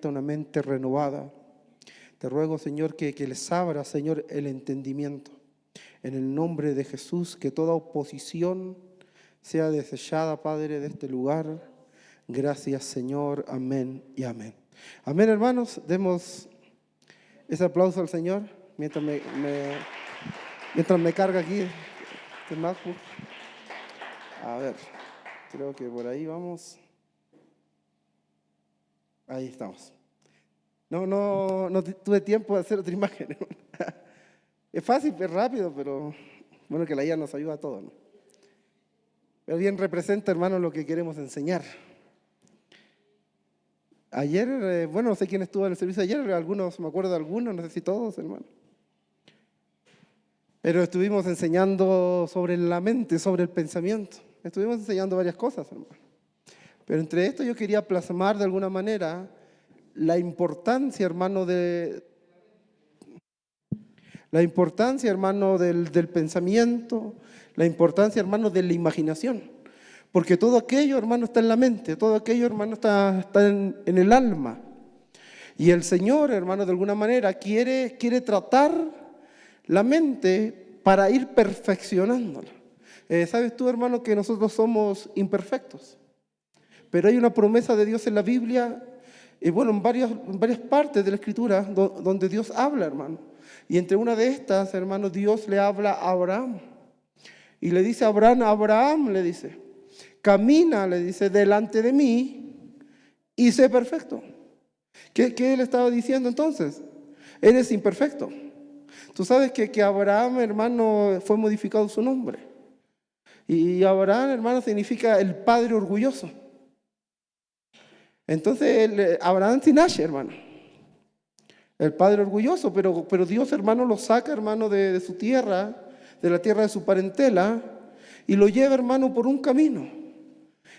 abierta, una mente renovada. Te ruego, Señor, que les abra, Señor, el entendimiento. En el nombre de Jesús, que toda oposición sea desechada, Padre, de este lugar. Gracias, Señor. Amén y amén. Amén, hermanos. Demos ese aplauso al Señor mientras me carga aquí este MacBook. A ver, creo que por ahí vamos. Ahí estamos. No tuve tiempo de hacer otra imagen. Es fácil, es rápido, pero bueno, que la IA nos ayuda a todos, ¿no? Pero bien representa, hermano, lo que queremos enseñar. Ayer, bueno, no sé quién estuvo en el servicio ayer, algunos, me acuerdo de algunos, no sé si todos, hermano. Pero estuvimos enseñando sobre la mente, sobre el pensamiento. Estuvimos enseñando varias cosas, hermano. Pero entre esto yo quería plasmar de alguna manera la importancia, hermano, del pensamiento, la importancia, hermano, de la imaginación. Porque todo aquello, hermano, está en la mente, todo aquello, hermano, está en el alma. Y el Señor, hermano, de alguna manera quiere tratar la mente para ir perfeccionándola. ¿Sabes tú, hermano, que nosotros somos imperfectos? Pero hay una promesa de Dios en la Biblia, y bueno, en varias partes de la Escritura, donde Dios habla, hermano. Y entre una de estas, hermano, Dios le habla a Abraham. Y le dice a Abraham, le dice, camina, le dice, delante de mí y sé perfecto. ¿Qué él estaba diciendo entonces? Eres imperfecto. Tú sabes que Abraham, hermano, fue modificado su nombre. Y Abraham, hermano, significa el padre orgulloso. Entonces, Abraham Tinache, hermano, el padre orgulloso, pero Dios, hermano, lo saca, hermano, de su tierra, de la tierra de su parentela, y lo lleva, hermano, por un camino.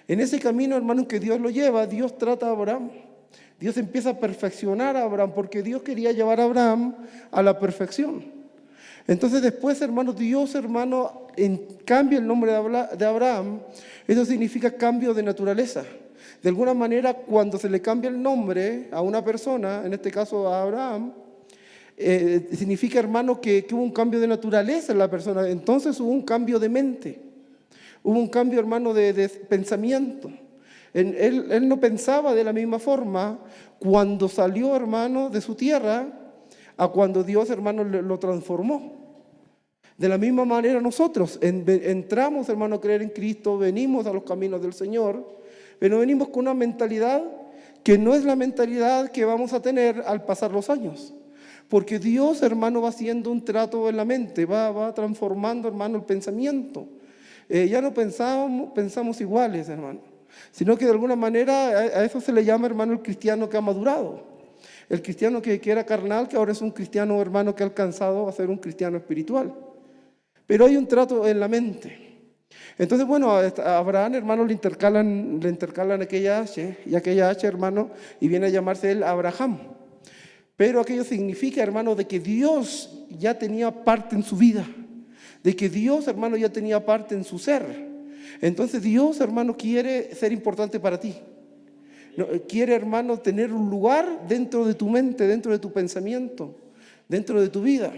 En ese camino, hermano, que Dios lo lleva, Dios trata a Abraham. Dios empieza a perfeccionar a Abraham, porque Dios quería llevar a Abraham a la perfección. Entonces después, hermano, Dios, hermano, cambia el nombre de Abraham. Eso significa cambio de naturaleza. De alguna manera, cuando se le cambia el nombre a una persona, en este caso a Abraham, significa, hermano, que hubo un cambio de naturaleza en la persona. Entonces hubo un cambio de mente. Hubo un cambio, hermano, de pensamiento. Él no pensaba de la misma forma cuando salió, hermano, de su tierra a cuando Dios, hermano, lo transformó. De la misma manera nosotros entramos, hermano, a creer en Cristo, venimos a los caminos del Señor, pero venimos con una mentalidad que no es la mentalidad que vamos a tener al pasar los años. Porque Dios, hermano, va haciendo un trato en la mente, va transformando, hermano, el pensamiento. Ya no pensamos iguales, hermano, sino que de alguna manera a eso se le llama, hermano, el cristiano que ha madurado. El cristiano que era carnal, que ahora es un cristiano, hermano, que ha alcanzado a ser un cristiano espiritual. Pero hay un trato en la mente. Entonces, bueno, a Abraham, hermano, le intercalan aquella H y aquella H, hermano, y viene a llamarse él Abraham. Pero aquello significa, hermano, de que Dios ya tenía parte en su vida, de que Dios, hermano, ya tenía parte en su ser. Entonces Dios, hermano, quiere ser importante para ti. Quiere, hermano, tener un lugar dentro de tu mente, dentro de tu pensamiento, dentro de tu vida.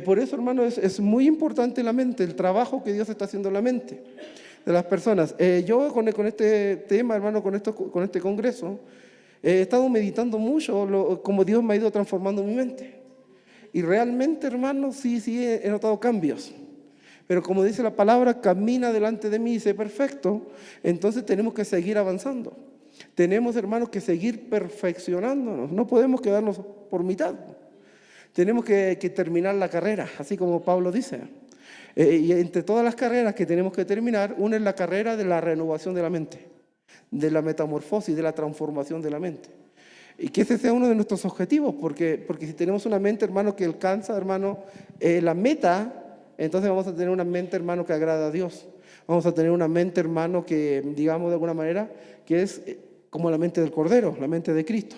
Por eso, hermano, es muy importante la mente, el trabajo que Dios está haciendo en la mente de las personas. Yo con este tema, hermano, con este congreso, he estado meditando mucho cómo Dios me ha ido transformando mi mente. Y realmente, hermano, sí he notado cambios. Pero como dice la palabra, camina delante de mí y sé perfecto. Entonces tenemos que seguir avanzando. Tenemos, hermanos, que seguir perfeccionándonos. No podemos quedarnos por mitad. Tenemos que terminar la carrera, así como Pablo dice. Y entre todas las carreras que tenemos que terminar, una es la carrera de la renovación de la mente, de la metamorfosis, de la transformación de la mente. Y que ese sea uno de nuestros objetivos, porque si tenemos una mente, hermano, que alcanza, hermano, la meta, entonces vamos a tener una mente, hermano, que agrada a Dios. Vamos a tener una mente, hermano, que, digamos de alguna manera, que es como la mente del Cordero, la mente de Cristo.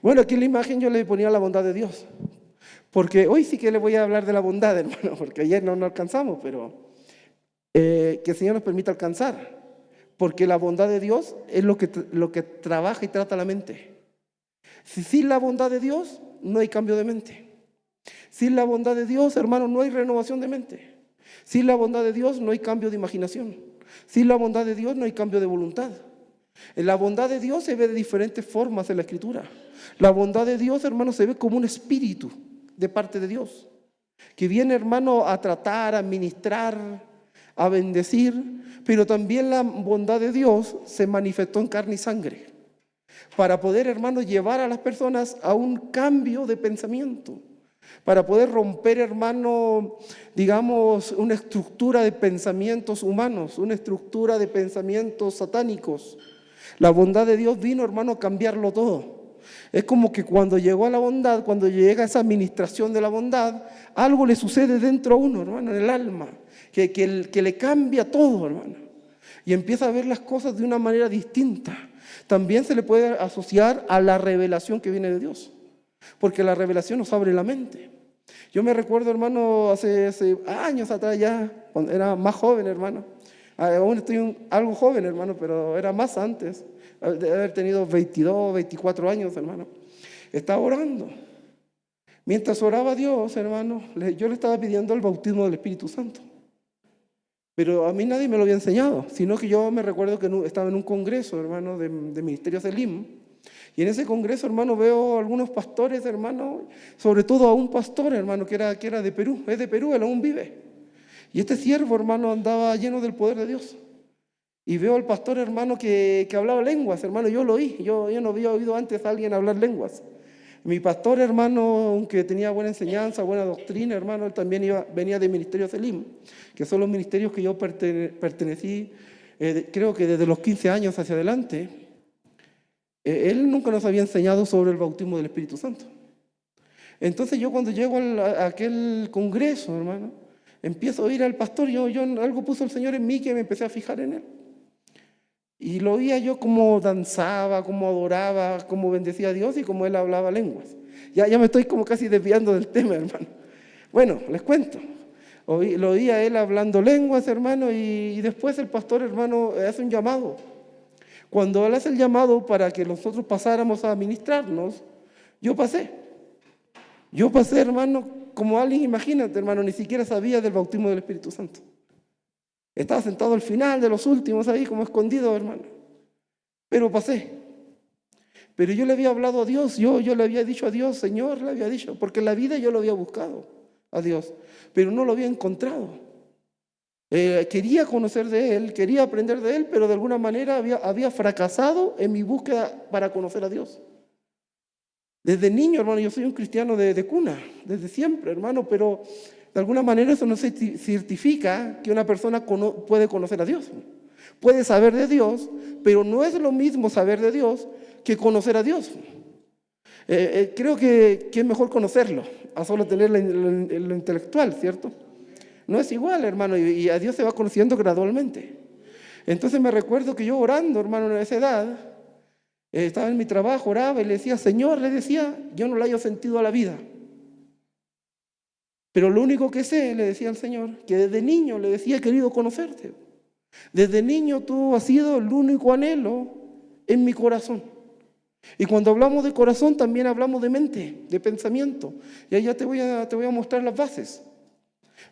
Bueno, aquí en la imagen yo le ponía la bondad de Dios, porque hoy sí que le voy a hablar de la bondad, hermano, porque ayer no alcanzamos, pero que el Señor nos permita alcanzar, porque la bondad de Dios es lo que trabaja y trata la mente. Sin la bondad de Dios no hay cambio de mente. Sin la bondad de Dios, hermano, no hay renovación de mente. Sin la bondad de Dios no hay cambio de imaginación. Sin la bondad de Dios no hay cambio de voluntad. La bondad de Dios se ve de diferentes formas en la Escritura. La bondad de Dios, hermano, se ve como un espíritu de parte de Dios, que viene, hermano, a tratar, a ministrar, a bendecir, pero también la bondad de Dios se manifestó en carne y sangre, para poder, hermano, llevar a las personas a un cambio de pensamiento, para poder romper, hermano, digamos, una estructura de pensamientos humanos, una estructura de pensamientos satánicos. La bondad de Dios vino, hermano, a cambiarlo todo. Es como que cuando llegó a la bondad, cuando llega esa administración de la bondad, algo le sucede dentro a uno, hermano, en el alma, que le cambia todo, hermano. Y empieza a ver las cosas de una manera distinta. También se le puede asociar a la revelación que viene de Dios, porque la revelación nos abre la mente. Yo me recuerdo, hermano, hace años atrás ya, cuando era más joven, hermano. Aún estoy algo joven, hermano, pero era más antes, de haber tenido 22, 24 años, hermano. Estaba orando. Mientras oraba a Dios, hermano, yo le estaba pidiendo el bautismo del Espíritu Santo. Pero a mí nadie me lo había enseñado, sino que yo me recuerdo que estaba en un congreso, hermano, de Ministerios Elim. Y en ese congreso, hermano, veo algunos pastores, hermano, sobre todo a un pastor, hermano, que era de Perú, es de Perú, él aún vive. Y este siervo, hermano, andaba lleno del poder de Dios. Y veo al pastor, hermano, que hablaba lenguas, hermano, yo lo oí, yo no había oído antes a alguien hablar lenguas. Mi pastor, hermano, aunque tenía buena enseñanza, buena doctrina, hermano, él también venía de Ministerios Elim, que son los ministerios que yo pertenecí, creo que desde los 15 años hacia adelante. Él nunca nos había enseñado sobre el bautismo del Espíritu Santo. Entonces yo cuando llego a aquel congreso, hermano, empiezo a oír al pastor, algo puso el Señor en mí que me empecé a fijar en él. Y lo oía yo como danzaba, como adoraba, como bendecía a Dios y como él hablaba lenguas. Ya me estoy como casi desviando del tema, hermano. Bueno, les cuento. Lo oía él hablando lenguas, hermano, y después el pastor, hermano, hace un llamado. Cuando él hace el llamado para que nosotros pasáramos a ministrarnos, yo pasé. Yo pasé, hermano, como alguien, imagínate, hermano, ni siquiera sabía del bautismo del Espíritu Santo. Estaba sentado al final de los últimos ahí, como escondido, hermano. Pero pasé. Pero yo le había hablado a Dios, yo le había dicho a Dios, Señor, le había dicho, porque en la vida yo lo había buscado a Dios, pero no lo había encontrado. Quería conocer de Él, quería aprender de Él, pero de alguna manera había fracasado en mi búsqueda para conocer a Dios. Desde niño, hermano, yo soy un cristiano de cuna, desde siempre, hermano, pero de alguna manera eso no se certifica que una persona puede conocer a Dios. Puede saber de Dios, pero no es lo mismo saber de Dios que conocer a Dios. Creo que es mejor conocerlo, a solo tener lo intelectual, ¿cierto? No es igual, hermano, y a Dios se va conociendo gradualmente. Entonces me recuerdo que yo orando, hermano, en esa edad, estaba en mi trabajo, oraba y le decía, Señor, le decía, yo no le hallo sentido a la vida. Pero lo único que sé, le decía al Señor, que desde niño le decía, he querido conocerte. Desde niño tú has sido el único anhelo en mi corazón. Y cuando hablamos de corazón también hablamos de mente, de pensamiento. Y allá te voy a mostrar las bases.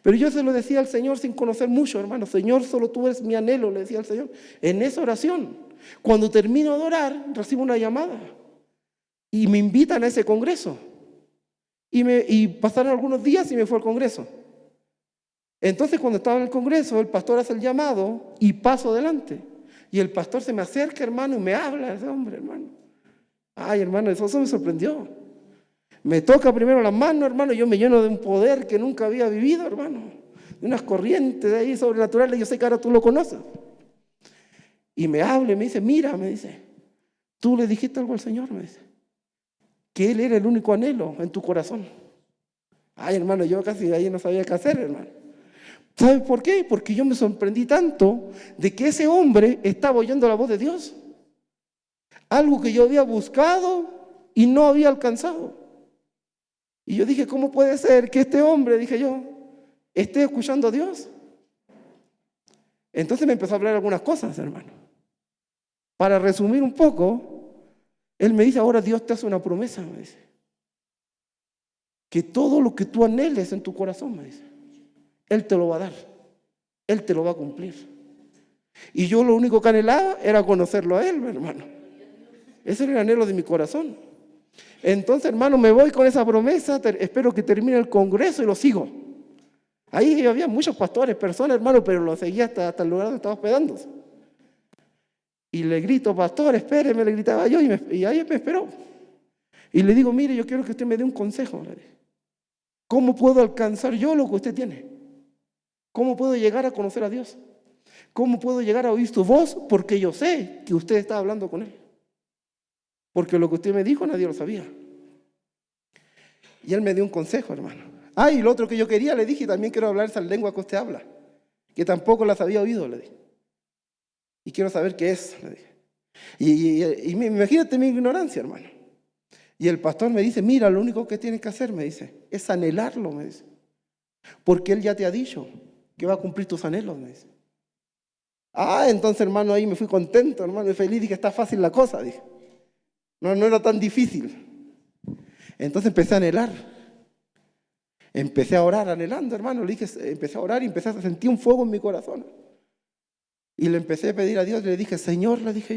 Pero yo se lo decía al Señor sin conocer mucho, hermano. Señor, solo tú eres mi anhelo, le decía al Señor. En esa oración, cuando termino de orar, recibo una llamada. Y me invitan a ese congreso. Y pasaron algunos días y me fue al congreso. Entonces cuando estaba en el congreso, el pastor hace el llamado y paso adelante. Y el pastor se me acerca, hermano, y me habla ese hombre, hermano. Ay, hermano, eso me sorprendió. Me toca primero las manos, hermano, yo me lleno de un poder que nunca había vivido, hermano. De unas corrientes de ahí sobrenaturales, yo sé que ahora tú lo conoces. Y me habla y me dice, mira, me dice, tú le dijiste algo al Señor, me dice, que Él era el único anhelo en tu corazón. Ay, hermano, yo casi ahí no sabía qué hacer, hermano. ¿Sabes por qué? Porque yo me sorprendí tanto de que ese hombre estaba oyendo la voz de Dios. Algo que yo había buscado y no había alcanzado. Y yo dije, ¿cómo puede ser que este hombre, dije yo, esté escuchando a Dios? Entonces me empezó a hablar algunas cosas, hermano. Para resumir un poco, Él me dice, ahora Dios te hace una promesa, me dice. Que todo lo que tú anheles en tu corazón, me dice, Él te lo va a dar. Él te lo va a cumplir. Y yo lo único que anhelaba era conocerlo a Él, mi hermano. Ese era el anhelo de mi corazón. Entonces, hermano, me voy con esa promesa, espero que termine el congreso y lo sigo. Ahí había muchos pastores, personas, hermano, pero lo seguía hasta el lugar donde estaba hospedándose. Y le grito, pastor, espéreme, le gritaba yo, y ahí me esperó. Y le digo, mire, yo quiero que usted me dé un consejo. Le dije, ¿cómo puedo alcanzar yo lo que usted tiene? ¿Cómo puedo llegar a conocer a Dios? ¿Cómo puedo llegar a oír su voz? Porque yo sé que usted está hablando con Él. Porque lo que usted me dijo nadie lo sabía. Y Él me dio un consejo, hermano. Y lo otro que yo quería, le dije, también quiero hablar esa lengua que usted habla, que tampoco las había oído, le dije. Y quiero saber qué es, le dije. Y imagínate mi ignorancia, hermano. Y el pastor me dice, mira, lo único que tienes que hacer, me dice, es anhelarlo, me dice. Porque Él ya te ha dicho que va a cumplir tus anhelos, me dice. Entonces, hermano, ahí me fui contento, hermano, y feliz, dije, está fácil la cosa, dije. No era tan difícil. Entonces empecé a anhelar. Empecé a orar anhelando, hermano. Le dije, empecé a orar y empecé a sentir un fuego en mi corazón. Y le empecé a pedir a Dios, le dije, Señor, le dije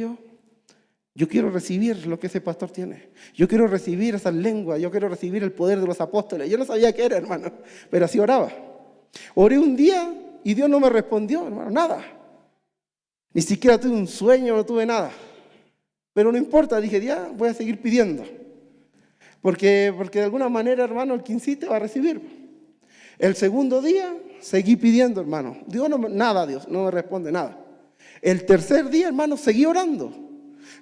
yo quiero recibir lo que ese pastor tiene. Yo quiero recibir esas lenguas, yo quiero recibir el poder de los apóstoles. Yo no sabía qué era, hermano, pero así oraba. Oré un día y Dios no me respondió, hermano, nada. Ni siquiera tuve un sueño, no tuve nada. Pero no importa, dije, ya voy a seguir pidiendo. Porque de alguna manera, hermano, el quincite va a recibir. El segundo día seguí pidiendo, hermano. Dios no me responde nada. El tercer día, hermano, seguí orando.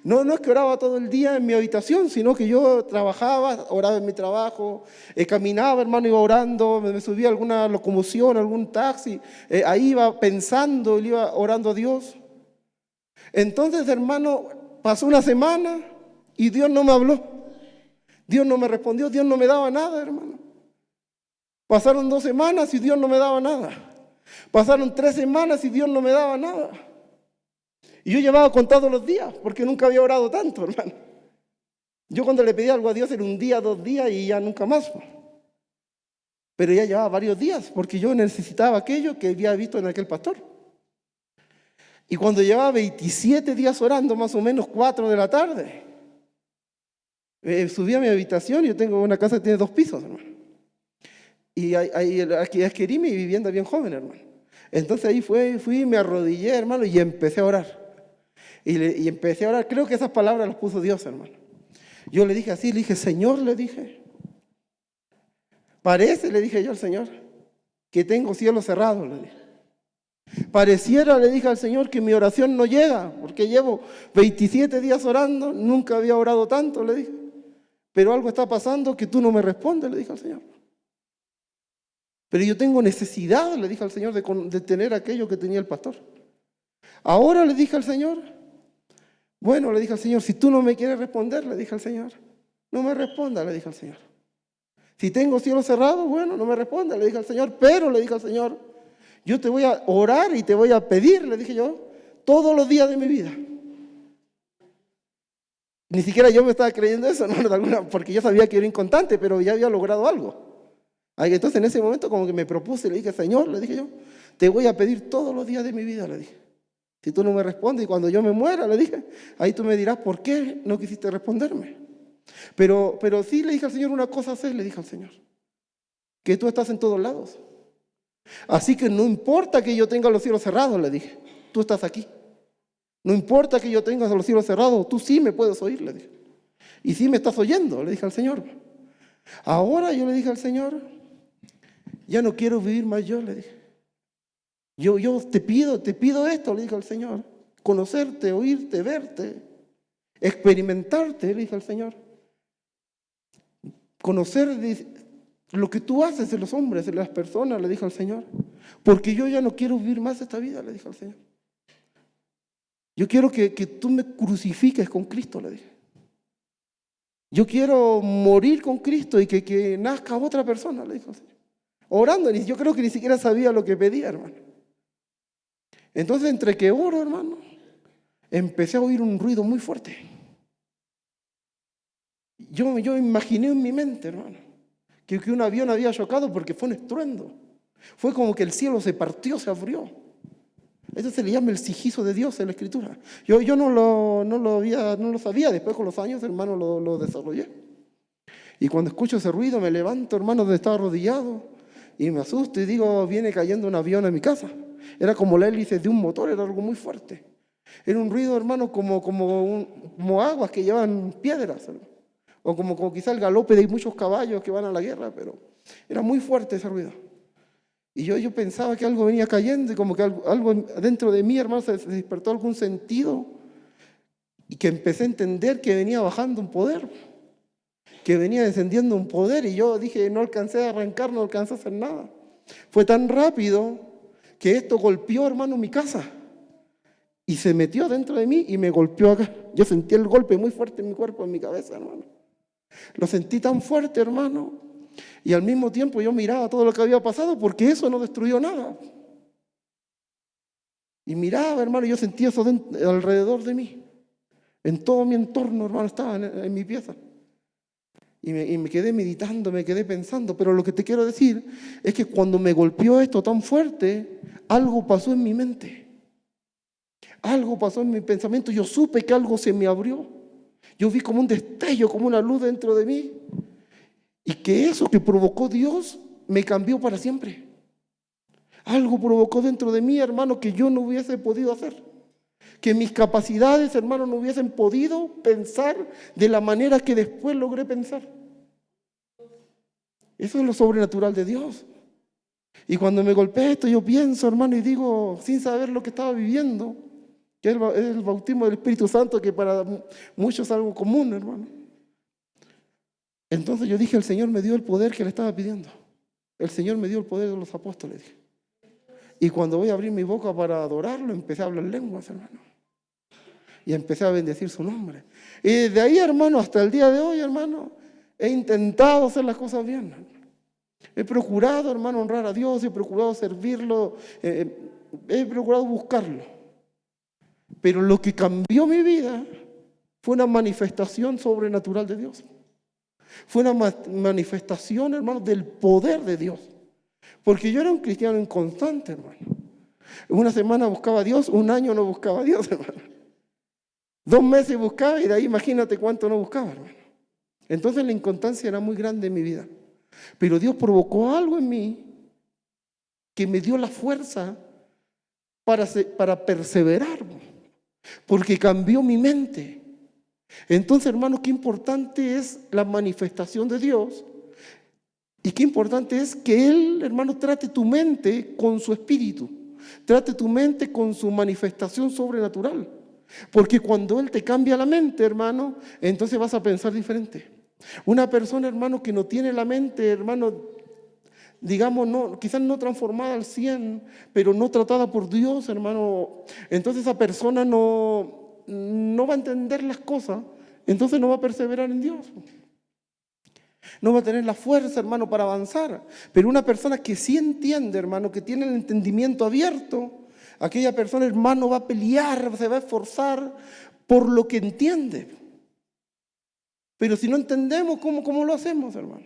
No es que oraba todo el día en mi habitación, sino que yo trabajaba, oraba en mi trabajo, caminaba, hermano, iba orando, me subía a alguna locomoción, algún taxi, ahí iba pensando, iba orando a Dios. Entonces, hermano, pasó una semana y Dios no me habló. Dios no me respondió, Dios no me daba nada, hermano. Pasaron 2 semanas y Dios no me daba nada. Pasaron 3 semanas y Dios no me daba nada. Y yo llevaba contado los días, porque nunca había orado tanto, hermano. Yo cuando le pedía algo a Dios era 1 día, 2 días y ya nunca más. Pero ya llevaba varios días, porque yo necesitaba aquello que había visto en aquel pastor. Y cuando llevaba 27 días orando, más o menos 4 de la tarde, subí a mi habitación. Yo tengo una casa que tiene 2 pisos, hermano. Y aquí es Querí, mi vivienda bien joven, hermano. Entonces ahí fui, me arrodillé, hermano, y empecé a orar. Y empecé a orar. Creo que esas palabras las puso Dios, hermano. Yo le dije así, le dije, Señor, le dije, parece, le dije yo al Señor, que tengo cielo cerrado, le dije. Pareciera, le dije al Señor, que mi oración no llega, porque llevo 27 días orando, nunca había orado tanto, le dije. Pero algo está pasando que tú no me respondes, le dije al Señor. Pero yo tengo necesidad, le dije al Señor, de tener aquello que tenía el pastor. Ahora le dije al Señor, bueno, le dije al Señor, si tú no me quieres responder, le dije al Señor, no me responda, le dije al Señor. Si tengo cielo cerrado, bueno, no me responda, le dije al Señor, pero le dije al Señor, yo te voy a orar y te voy a pedir, le dije yo, todos los días de mi vida. Ni siquiera yo me estaba creyendo eso, ¿no? Porque yo sabía que era inconstante, pero ya había logrado algo. Entonces en ese momento como que me propuse, le dije, Señor, le dije yo, te voy a pedir todos los días de mi vida, le dije. Si tú no me respondes y cuando yo me muera, le dije, ahí tú me dirás por qué no quisiste responderme. Pero sí le dije al Señor, una cosa sé, le dije al Señor, que tú estás en todos lados. Así que no importa que yo tenga los cielos cerrados, le dije, tú estás aquí. No importa que yo tenga los cielos cerrados, tú sí me puedes oír, le dije. Y sí me estás oyendo, le dije al Señor. Ahora yo le dije al Señor, ya no quiero vivir más yo, le dije. Yo te pido esto, le dije al Señor. Conocerte, oírte, verte, experimentarte, le dije al Señor. Conocer lo que tú haces en los hombres, en las personas, le dije al Señor. Porque yo ya no quiero vivir más esta vida, le dije al Señor. Yo quiero que tú me crucifiques con Cristo, le dije. Yo quiero morir con Cristo y que nazca otra persona, le dije al Señor. Orando, yo creo que ni siquiera sabía lo que pedía, hermano. Entonces, entre que oro, hermano, empecé a oír un ruido muy fuerte. Yo imaginé en mi mente, hermano, que un avión había chocado porque fue un estruendo. Fue como que el cielo se partió, se abrió. Eso se le llama el sigizo de Dios en la Escritura. Yo no lo sabía, después con los años, hermano, lo desarrollé. Y cuando escucho ese ruido me levanto, hermano, donde estaba arrodillado y me asusto y digo, viene cayendo un avión a mi casa. Era como la hélice de un motor, era algo muy fuerte. Era un ruido, hermano, como aguas que llevan piedras, hermano. O como quizá el galope de muchos caballos que van a la guerra, pero era muy fuerte ese ruido. Y yo pensaba que algo venía cayendo y como que algo dentro de mí, hermano, se despertó algún sentido y que empecé a entender que venía bajando un poder, que venía descendiendo un poder y yo dije, no alcancé a arrancar, no alcancé a hacer nada. Fue tan rápido que esto golpeó, hermano, mi casa y se metió dentro de mí y me golpeó acá. Yo sentí el golpe muy fuerte en mi cuerpo, en mi cabeza, hermano. Lo sentí tan fuerte, hermano. Y al mismo tiempo yo miraba todo lo que había pasado porque eso no destruyó nada. Y miraba, hermano, y yo sentía eso alrededor de mí. En todo mi entorno, hermano, estaba en mi pieza. Y me quedé meditando, me quedé pensando. Pero lo que te quiero decir es que cuando me golpeó esto tan fuerte, algo pasó en mi mente. Algo pasó en mi pensamiento. Yo supe que algo se me abrió. Yo vi como un destello, como una luz dentro de mí. Y que eso que provocó Dios me cambió para siempre. Algo provocó dentro de mí, hermano, que yo no hubiese podido hacer. Que mis capacidades, hermano, no hubiesen podido pensar de la manera que después logré pensar. Eso es lo sobrenatural de Dios. Y cuando me golpeé esto, yo pienso, hermano, y digo, sin saber lo que estaba viviendo, que es el bautismo del Espíritu Santo, que para muchos es algo común, hermano. Entonces yo dije, el Señor me dio el poder que le estaba pidiendo. El Señor me dio el poder de los apóstoles. Y cuando voy a abrir mi boca para adorarlo, empecé a hablar lenguas, hermano. Y empecé a bendecir su nombre. Y desde ahí, hermano, hasta el día de hoy, hermano, he intentado hacer las cosas bien. He procurado, hermano, honrar a Dios, he procurado servirlo, he procurado buscarlo. Pero lo que cambió mi vida fue una manifestación sobrenatural de Dios. Fue una manifestación, hermano, del poder de Dios. Porque yo era un cristiano inconstante, hermano. Una semana buscaba a Dios, un año no buscaba a Dios, hermano. 2 meses buscaba y de ahí imagínate cuánto no buscaba, hermano. Entonces la inconstancia era muy grande en mi vida. Pero Dios provocó algo en mí que me dio la fuerza para perseverar, porque cambió mi mente. Entonces, hermano, qué importante es la manifestación de Dios y qué importante es que Él, hermano, trate tu mente con su espíritu, trate tu mente con su manifestación sobrenatural. Porque cuando Él te cambia la mente, hermano, entonces vas a pensar diferente. Una persona, hermano, que no tiene la mente, hermano, digamos, no, quizás no transformada al 100, pero no tratada por Dios, hermano, entonces esa persona no va a entender las cosas, entonces no va a perseverar en Dios. No va a tener la fuerza, hermano, para avanzar. Pero una persona que sí entiende, hermano, que tiene el entendimiento abierto, aquella persona, hermano, va a pelear, se va a esforzar por lo que entiende. Pero si no entendemos, ¿cómo lo hacemos, hermano?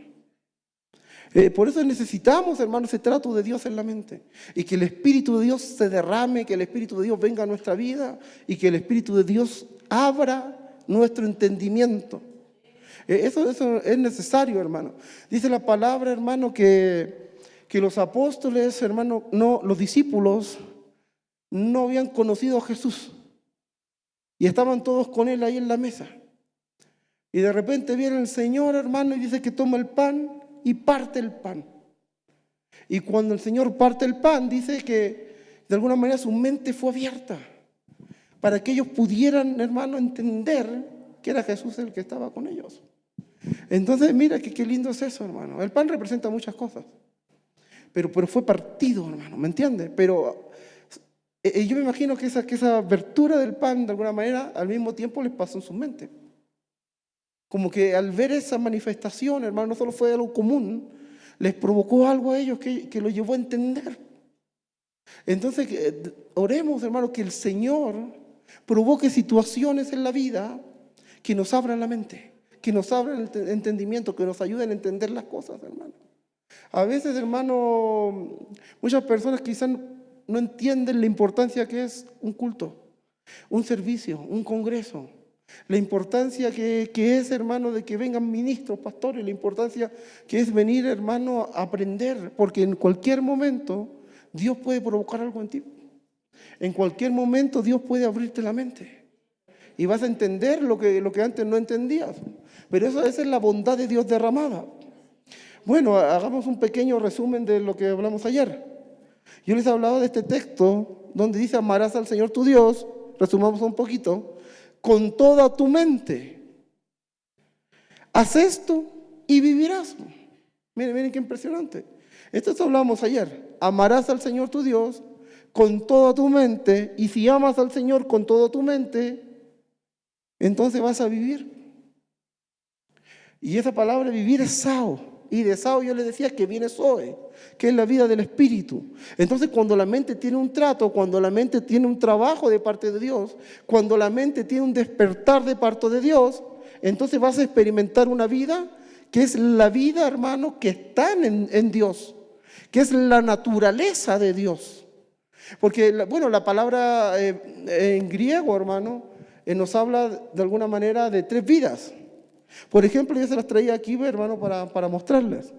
Por eso necesitamos, hermano, ese trato de Dios en la mente. Y que el Espíritu de Dios se derrame, que el Espíritu de Dios venga a nuestra vida y que el Espíritu de Dios abra nuestro entendimiento. Eso es necesario, hermano. Dice la palabra, hermano, que los apóstoles, hermano, los discípulos no habían conocido a Jesús. Y estaban todos con él ahí en la mesa. Y de repente viene el Señor, hermano, y dice que toma el pan y parte el pan. Y cuando el Señor parte el pan, dice que de alguna manera su mente fue abierta para que ellos pudieran, hermano, entender que era Jesús el que estaba con ellos. Entonces, mira qué lindo es eso, hermano. El pan representa muchas cosas, pero fue partido, hermano, ¿me entiendes? Pero yo me imagino que esa abertura del pan, de alguna manera, al mismo tiempo les pasó en su mente. Como que al ver esa manifestación, hermano, no solo fue algo común, les provocó algo a ellos que lo llevó a entender. Entonces, oremos, hermano, que el Señor provoque situaciones en la vida que nos abran la mente, que nos abra el entendimiento, que nos ayuden a entender las cosas, hermano. A veces, hermano, muchas personas quizás no entienden la importancia que es un culto, un servicio, un congreso. La importancia que es, hermano, de que vengan ministros, pastores, la importancia que es venir, hermano, a aprender, porque en cualquier momento Dios puede provocar algo en ti. En cualquier momento Dios puede abrirte la mente y vas a entender lo que antes no entendías. Pero esa es la bondad de Dios derramada. Bueno, hagamos un pequeño resumen de lo que hablamos ayer. Yo les he hablado de este texto donde dice: amarás al Señor tu Dios, resumamos un poquito, con toda tu mente. Haz esto y vivirás. Miren qué impresionante. Esto hablamos ayer. Amarás al Señor tu Dios con toda tu mente, y si amas al Señor con toda tu mente, entonces vas a vivir. Y esa palabra vivir es sao. Y de sao yo les decía que viene Zoe, que es la vida del Espíritu. Entonces, cuando la mente tiene un trato, cuando la mente tiene un trabajo de parte de Dios, cuando la mente tiene un despertar de parte de Dios, entonces vas a experimentar una vida que es la vida, hermano, que está en Dios, que es la naturaleza de Dios. Porque, bueno, la palabra en griego, hermano, nos habla de alguna manera de 3 vidas. Por ejemplo, yo se las traía aquí, hermano, para mostrarles.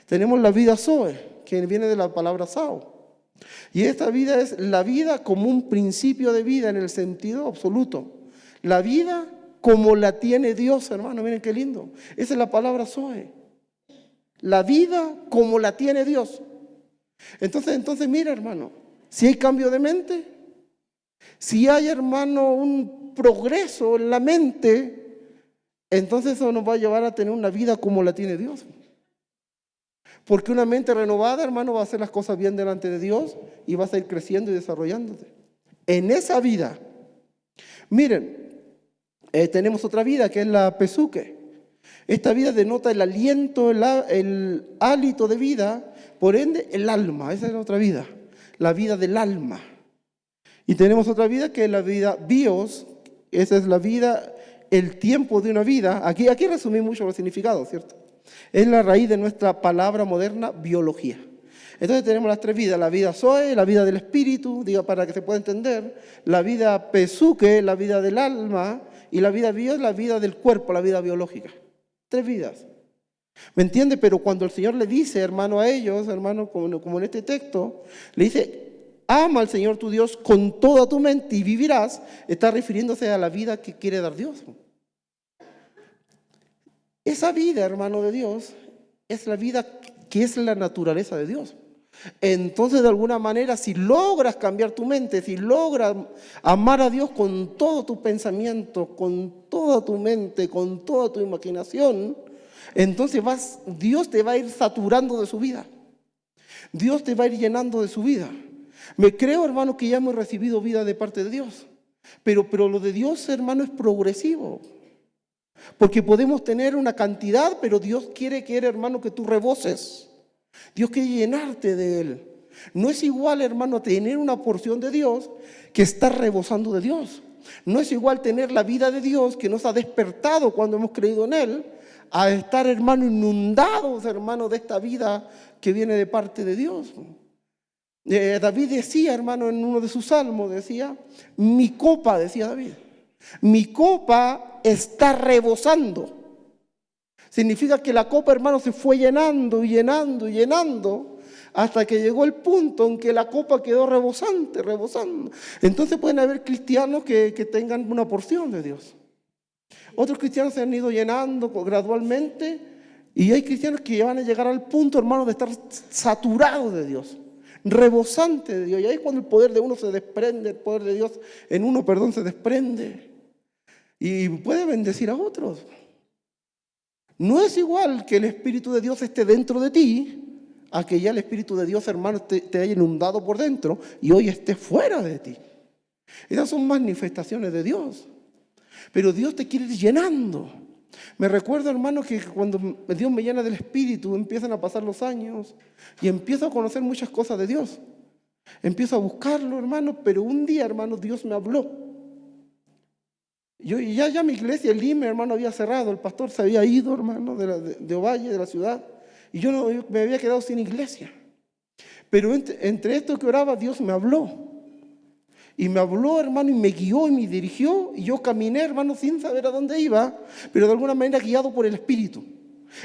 Tenemos la vida Zoe, que viene de la palabra Sao. Y esta vida es la vida como un principio de vida en el sentido absoluto. La vida como la tiene Dios, hermano. Miren qué lindo. Esa es la palabra Zoe. La vida como la tiene Dios. Entonces mira, hermano, si hay cambio de mente, si hay, hermano, un progreso en la mente, entonces eso nos va a llevar a tener una vida como la tiene Dios. Porque una mente renovada, hermano, va a hacer las cosas bien delante de Dios y vas a ir creciendo y desarrollándote. En esa vida, miren, tenemos otra vida que es la pesuque. Esta vida denota el aliento, el hálito de vida, por ende el alma. Esa es la otra vida, la vida del alma. Y tenemos otra vida que es la vida bios. Esa es la vida, el tiempo de una vida. Aquí resumí mucho los significados, ¿cierto? Es la raíz de nuestra palabra moderna, biología. Entonces tenemos las 3 vidas: la vida Zoe, la vida del espíritu, diga para que se pueda entender, la vida pesuque, la vida del alma, y la vida bios, la vida del cuerpo, la vida biológica. 3 vidas. ¿Me entiende? Pero cuando el Señor le dice, hermano, a ellos, hermano, como en este texto, le dice: ama al Señor tu Dios con toda tu mente y vivirás, está refiriéndose a la vida que quiere dar Dios. Esa vida, hermano, de Dios, es la vida que es la naturaleza de Dios. Entonces, de alguna manera, si logras cambiar tu mente, si logras amar a Dios con todo tu pensamiento, con toda tu mente, con toda tu imaginación, entonces Dios te va a ir saturando de su vida. Dios te va a ir llenando de su vida. Me creo, hermano, que ya hemos recibido vida de parte de Dios. Pero lo de Dios, hermano, es progresivo. Porque podemos tener una cantidad, pero Dios quiere, hermano, que tú reboses. Dios quiere llenarte de Él. No es igual, hermano, tener una porción de Dios que estar rebosando de Dios. No es igual tener la vida de Dios que nos ha despertado cuando hemos creído en Él, a estar, hermano, inundados, hermano, de esta vida que viene de parte de Dios. David decía, hermano, en uno de sus salmos, decía: mi copa, decía David, mi copa está rebosando. Significa que la copa, hermano, se fue llenando y llenando y llenando hasta que llegó el punto en que la copa quedó rebosante, rebosando. Entonces pueden haber cristianos que tengan una porción de Dios. Otros cristianos se han ido llenando gradualmente, y hay cristianos que van a llegar al punto, hermano, de estar saturados de Dios, rebosante de Dios. Y ahí es cuando el poder de uno se desprende, el poder de Dios en uno, se desprende y puede bendecir a otros. No es igual que el Espíritu de Dios esté dentro de ti a que ya el Espíritu de Dios, hermano, te haya inundado por dentro y hoy esté fuera de ti. Esas son manifestaciones de Dios. Pero Dios te quiere ir llenando. Me recuerdo, hermano, que cuando Dios me llena del Espíritu, empiezan a pasar los años y empiezo a conocer muchas cosas de Dios. Empiezo a buscarlo, hermano, pero un día, hermano, Dios me habló. Ya mi iglesia, el Lime, hermano, había cerrado. El pastor se había ido, hermano, de Ovalle, de la ciudad. Y yo me había quedado sin iglesia. Pero entre esto que oraba, Dios me habló. Y me habló, hermano, y me guió y me dirigió. Y yo caminé, hermano, sin saber a dónde iba, pero de alguna manera guiado por el Espíritu.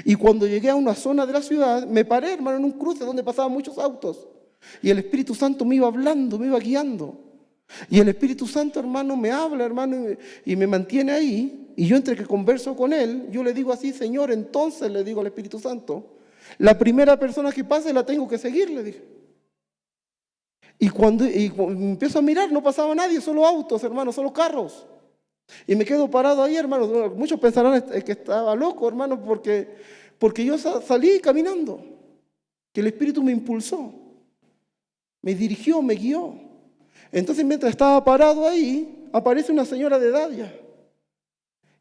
Y cuando llegué a una zona de la ciudad, me paré, hermano, en un cruce donde pasaban muchos autos. Y el Espíritu Santo me iba hablando, me iba guiando. Y el Espíritu Santo, hermano, me habla, hermano, y me mantiene ahí. Y yo entre que converso con Él, yo le digo así: Señor, entonces le digo al Espíritu Santo, la primera persona que pase la tengo que seguir, le dije. Y cuando empiezo a mirar, no pasaba nadie, solo autos, hermano, solo carros. Y me quedo parado ahí, hermano. Muchos pensarán que estaba loco, hermano, porque yo salí caminando. Que el Espíritu me impulsó, me dirigió, me guió. Entonces, mientras estaba parado ahí, aparece una señora de edad ya.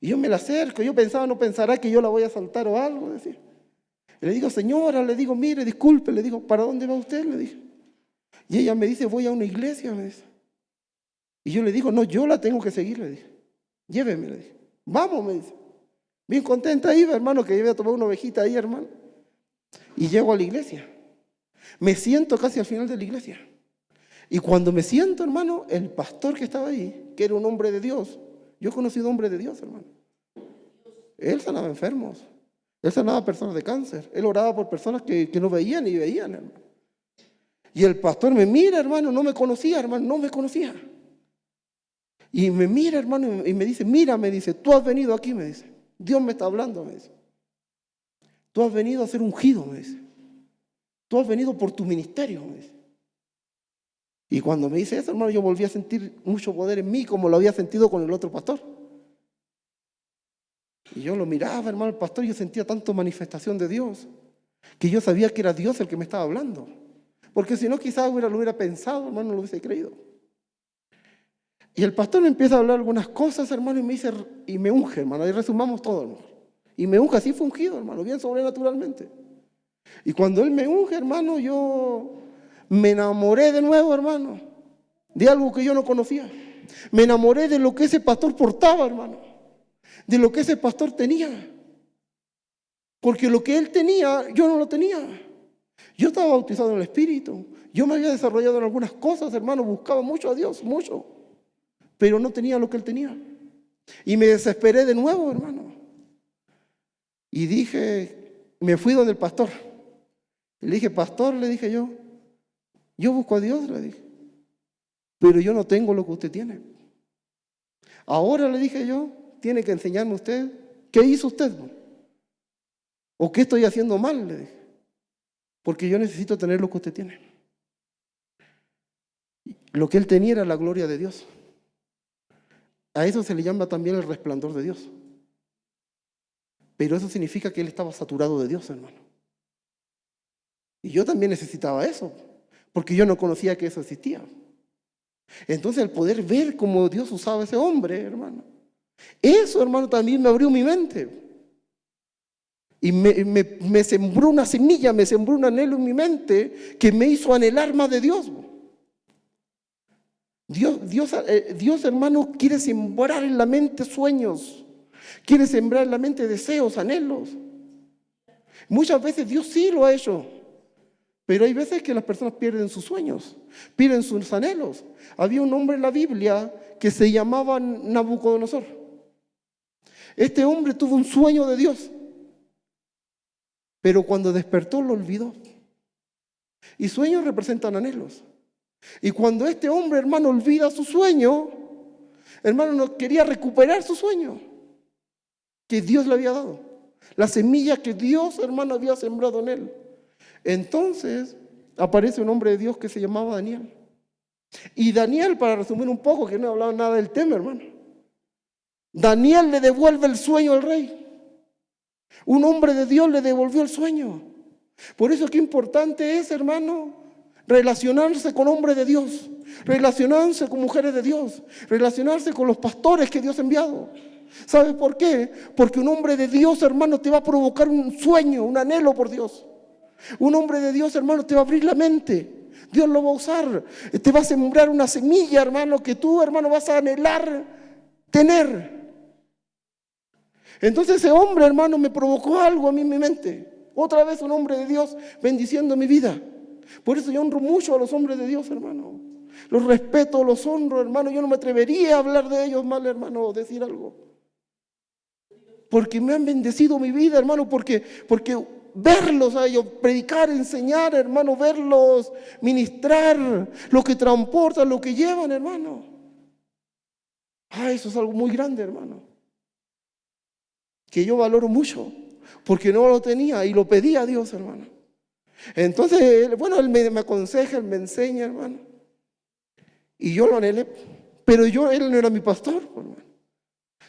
Y yo me la acerco. Yo pensaba, no pensará que yo la voy a asaltar o algo. Decía. Y le digo: señora, le digo, mire, disculpe, le digo, ¿para dónde va usted? Le dije. Y ella me dice: voy a una iglesia, me dice. Y yo le digo: no, yo la tengo que seguir, le dije. Lléveme, le dije. Vamos, me dice. Bien contenta iba, hermano, que iba a tomar una ovejita ahí, hermano. Y llego a la iglesia. Me siento casi al final de la iglesia. Y cuando me siento, hermano, el pastor que estaba ahí, que era un hombre de Dios, yo he conocido hombres de Dios, hermano. Él sanaba enfermos, él sanaba personas de cáncer, él oraba por personas que no veían y veían, hermano. Y el pastor me mira, hermano, no me conocía, hermano, no me conocía. Y me mira, hermano, y me dice: mira, me dice, tú has venido aquí, me dice. Dios me está hablando, me dice. Tú has venido a ser ungido, me dice. Tú has venido por tu ministerio, me dice. Y cuando me dice eso, hermano, yo volví a sentir mucho poder en mí, como lo había sentido con el otro pastor. Y yo lo miraba, hermano, el pastor, y yo sentía tanto manifestación de Dios, que yo sabía que era Dios el que me estaba hablando. Porque si no, quizás lo hubiera pensado, hermano, no lo hubiese creído. Y el pastor me empieza a hablar algunas cosas, hermano, y me dice, y me unge, hermano, y resumamos todo, hermano. Y me unge, así fue ungido, hermano, bien sobrenaturalmente. Y cuando él me unge, hermano, yo me enamoré de nuevo, hermano, de algo que yo no conocía. Me enamoré de lo que ese pastor portaba, hermano, de lo que ese pastor tenía. Porque lo que él tenía, yo no lo tenía. Yo estaba bautizado en el Espíritu. Yo me había desarrollado en algunas cosas, hermano, buscaba mucho a Dios, mucho. Pero no tenía lo que él tenía. Y me desesperé de nuevo, hermano. Y dije, me fui donde el pastor. Le dije: pastor, le dije yo busco a Dios, le dije, pero yo no tengo lo que usted tiene. Ahora, le dije yo, tiene que enseñarme usted qué hizo usted, o qué estoy haciendo mal, le dije, porque yo necesito tener lo que usted tiene. Lo que él tenía era la gloria de Dios. A eso se le llama también el resplandor de Dios. Pero eso significa que él estaba saturado de Dios, hermano. Y yo también necesitaba eso, porque yo no conocía que eso existía. Entonces, el poder ver cómo Dios usaba a ese hombre, hermano, eso, hermano, también me abrió mi mente. Y me sembró una semilla, me sembró un anhelo en mi mente que me hizo anhelar más de Dios. Dios, hermano, quiere sembrar en la mente sueños, quiere sembrar en la mente deseos, anhelos. Muchas veces Dios sí lo ha hecho, pero hay veces que las personas pierden sus sueños, pierden sus anhelos. Había un hombre en la Biblia que se llamaba Nabucodonosor. Este hombre tuvo un sueño de Dios, pero cuando despertó lo olvidó. Y sueños representan anhelos. Y cuando este hombre, hermano, olvida su sueño, hermano, no quería recuperar su sueño que Dios le había dado, la semilla que Dios, hermano, había sembrado en él. Entonces aparece un hombre de Dios que se llamaba Daniel. Y Daniel, para resumir un poco, que no hablaba nada del tema, hermano, Daniel le devuelve el sueño al rey. Un hombre de Dios le devolvió el sueño. Por eso qué importante es, hermano, relacionarse con hombres de Dios, relacionarse con mujeres de Dios, relacionarse con los pastores que Dios ha enviado. ¿Sabes por qué? Porque un hombre de Dios, hermano, te va a provocar un sueño, un anhelo por Dios. Un hombre de Dios, hermano, te va a abrir la mente. Dios lo va a usar. Te va a sembrar una semilla, hermano, que tú, hermano, vas a anhelar tener. Entonces ese hombre, hermano, me provocó algo a mí en mi mente. Otra vez un hombre de Dios bendiciendo mi vida. Por eso yo honro mucho a los hombres de Dios, hermano. Los respeto, los honro, hermano. Yo no me atrevería a hablar de ellos mal, hermano, o decir algo. Porque me han bendecido mi vida, hermano, porque verlos a ellos, predicar, enseñar, hermano, verlos, ministrar, lo que transportan, lo que llevan, hermano. Eso es algo muy grande, hermano. Que yo valoro mucho, porque no lo tenía y lo pedí a Dios, hermano. Entonces, bueno, Él me aconseja, Él me enseña, hermano. Y yo lo anhelé, pero Él no era mi pastor, hermano.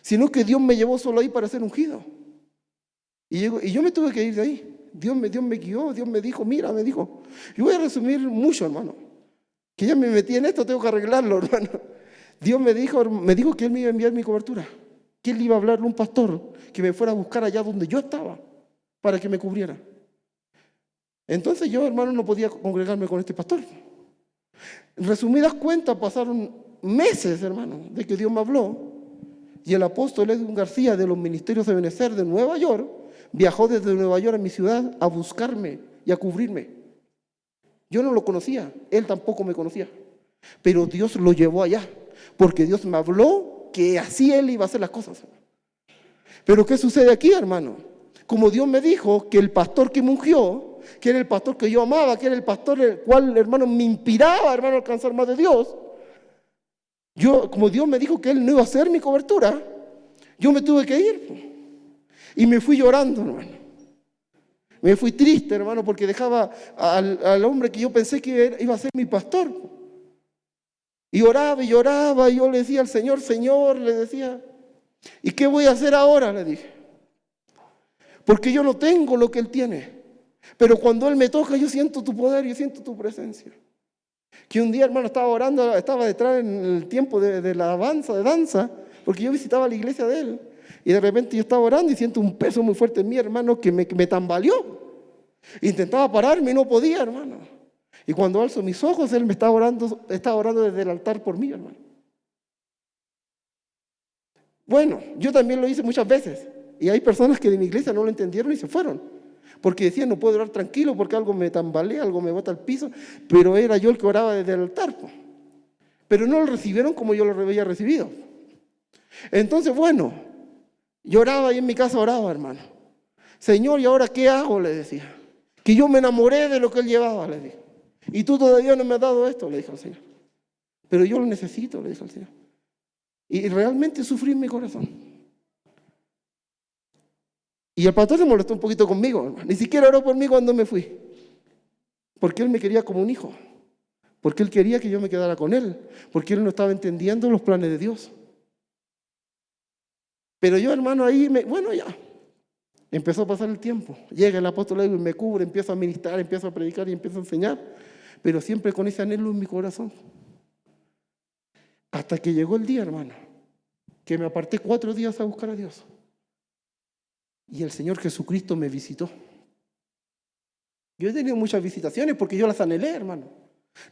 Sino que Dios me llevó solo ahí para ser ungido. Y yo me tuve que ir de ahí. Dios me guió, Dios me dijo, mira, me dijo. Yo voy a resumir mucho, hermano. Que ya me metí en esto, tengo que arreglarlo, hermano. Dios me dijo que Él me iba a enviar mi cobertura. Que Él iba a hablarle a un pastor que me fuera a buscar allá donde yo estaba para que me cubriera. Entonces yo, hermano, no podía congregarme con este pastor. En resumidas cuentas, pasaron meses, hermano, de que Dios me habló. Y el apóstol Edwin García de los Ministerios de Benecer de Nueva York viajó desde Nueva York a mi ciudad a buscarme y a cubrirme. Yo no lo conocía, él tampoco me conocía. Pero Dios lo llevó allá, porque Dios me habló que así Él iba a hacer las cosas. Pero ¿qué sucede aquí, hermano? Como Dios me dijo que el pastor que me ungió, que era el pastor que yo amaba, que era el pastor el cual, hermano, me inspiraba, hermano, a alcanzar más de Dios. Como Dios me dijo que Él no iba a hacer mi cobertura, yo me tuve que ir. Y me fui llorando, hermano. Me fui triste, hermano, porque dejaba al hombre que yo pensé que iba a ser mi pastor. Y oraba, y yo le decía al Señor, Señor, le decía, ¿y qué voy a hacer ahora? Le dije. Porque yo no tengo lo que Él tiene. Pero cuando Él me toca, yo siento tu poder, yo siento tu presencia. Que un día, hermano, estaba orando, estaba detrás en el tiempo de la alabanza, de danza, porque yo visitaba la iglesia de Él. Y de repente yo estaba orando y siento un peso muy fuerte en mí, hermano, que me tambaleó. Intentaba pararme y no podía, hermano. Y cuando alzo mis ojos, Él me estaba orando desde el altar por mí, hermano. Bueno, yo también lo hice muchas veces. Y hay personas que de mi iglesia no lo entendieron y se fueron. Porque decían, no puedo orar tranquilo porque algo me tambalea, algo me bota al piso. Pero era yo el que oraba desde el altar. Pero no lo recibieron como yo lo había recibido. Entonces, bueno, yo oraba y en mi casa oraba, hermano. Señor, ¿y ahora qué hago? Le decía. Que yo me enamoré de lo que Él llevaba, le dije. Y tú todavía no me has dado esto, le dije al Señor. Pero yo lo necesito, le dije al Señor. Y realmente sufrí en mi corazón. Y el pastor se molestó un poquito conmigo, hermano. Ni siquiera oró por mí cuando me fui. Porque Él me quería como un hijo. Porque Él quería que yo me quedara con Él. Porque Él no estaba entendiendo los planes de Dios. Pero yo, hermano, ahí, bueno, ya. Empezó a pasar el tiempo. Llega el apóstol Edwin, me cubre, empiezo a ministrar, empiezo a predicar y empiezo a enseñar. Pero siempre con ese anhelo en mi corazón. Hasta que llegó el día, hermano, que me aparté 4 días a buscar a Dios. Y el Señor Jesucristo me visitó. Yo he tenido muchas visitaciones porque yo las anhelé, hermano.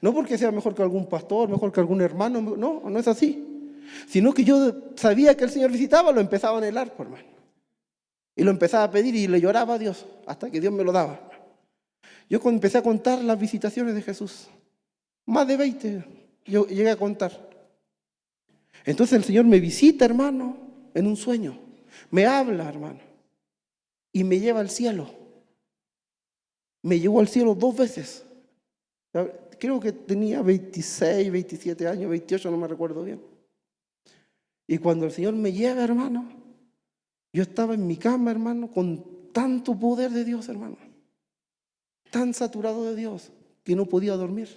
No porque sea mejor que algún pastor, mejor que algún hermano, no es así. Sino que yo sabía que el Señor visitaba, lo empezaba a anhelar, hermano. Y lo empezaba a pedir y le lloraba a Dios hasta que Dios me lo daba. Yo empecé a contar las visitaciones de Jesús. Más de 20 yo llegué a contar. Entonces el Señor me visita, hermano, en un sueño. Me habla, hermano. Y me lleva al cielo. Me llevó al cielo 2 veces. Creo que tenía 26, 27 años, 28, no me recuerdo bien. Y cuando el Señor me lleva, hermano, yo estaba en mi cama, hermano, con tanto poder de Dios, hermano. Tan saturado de Dios que no podía dormir.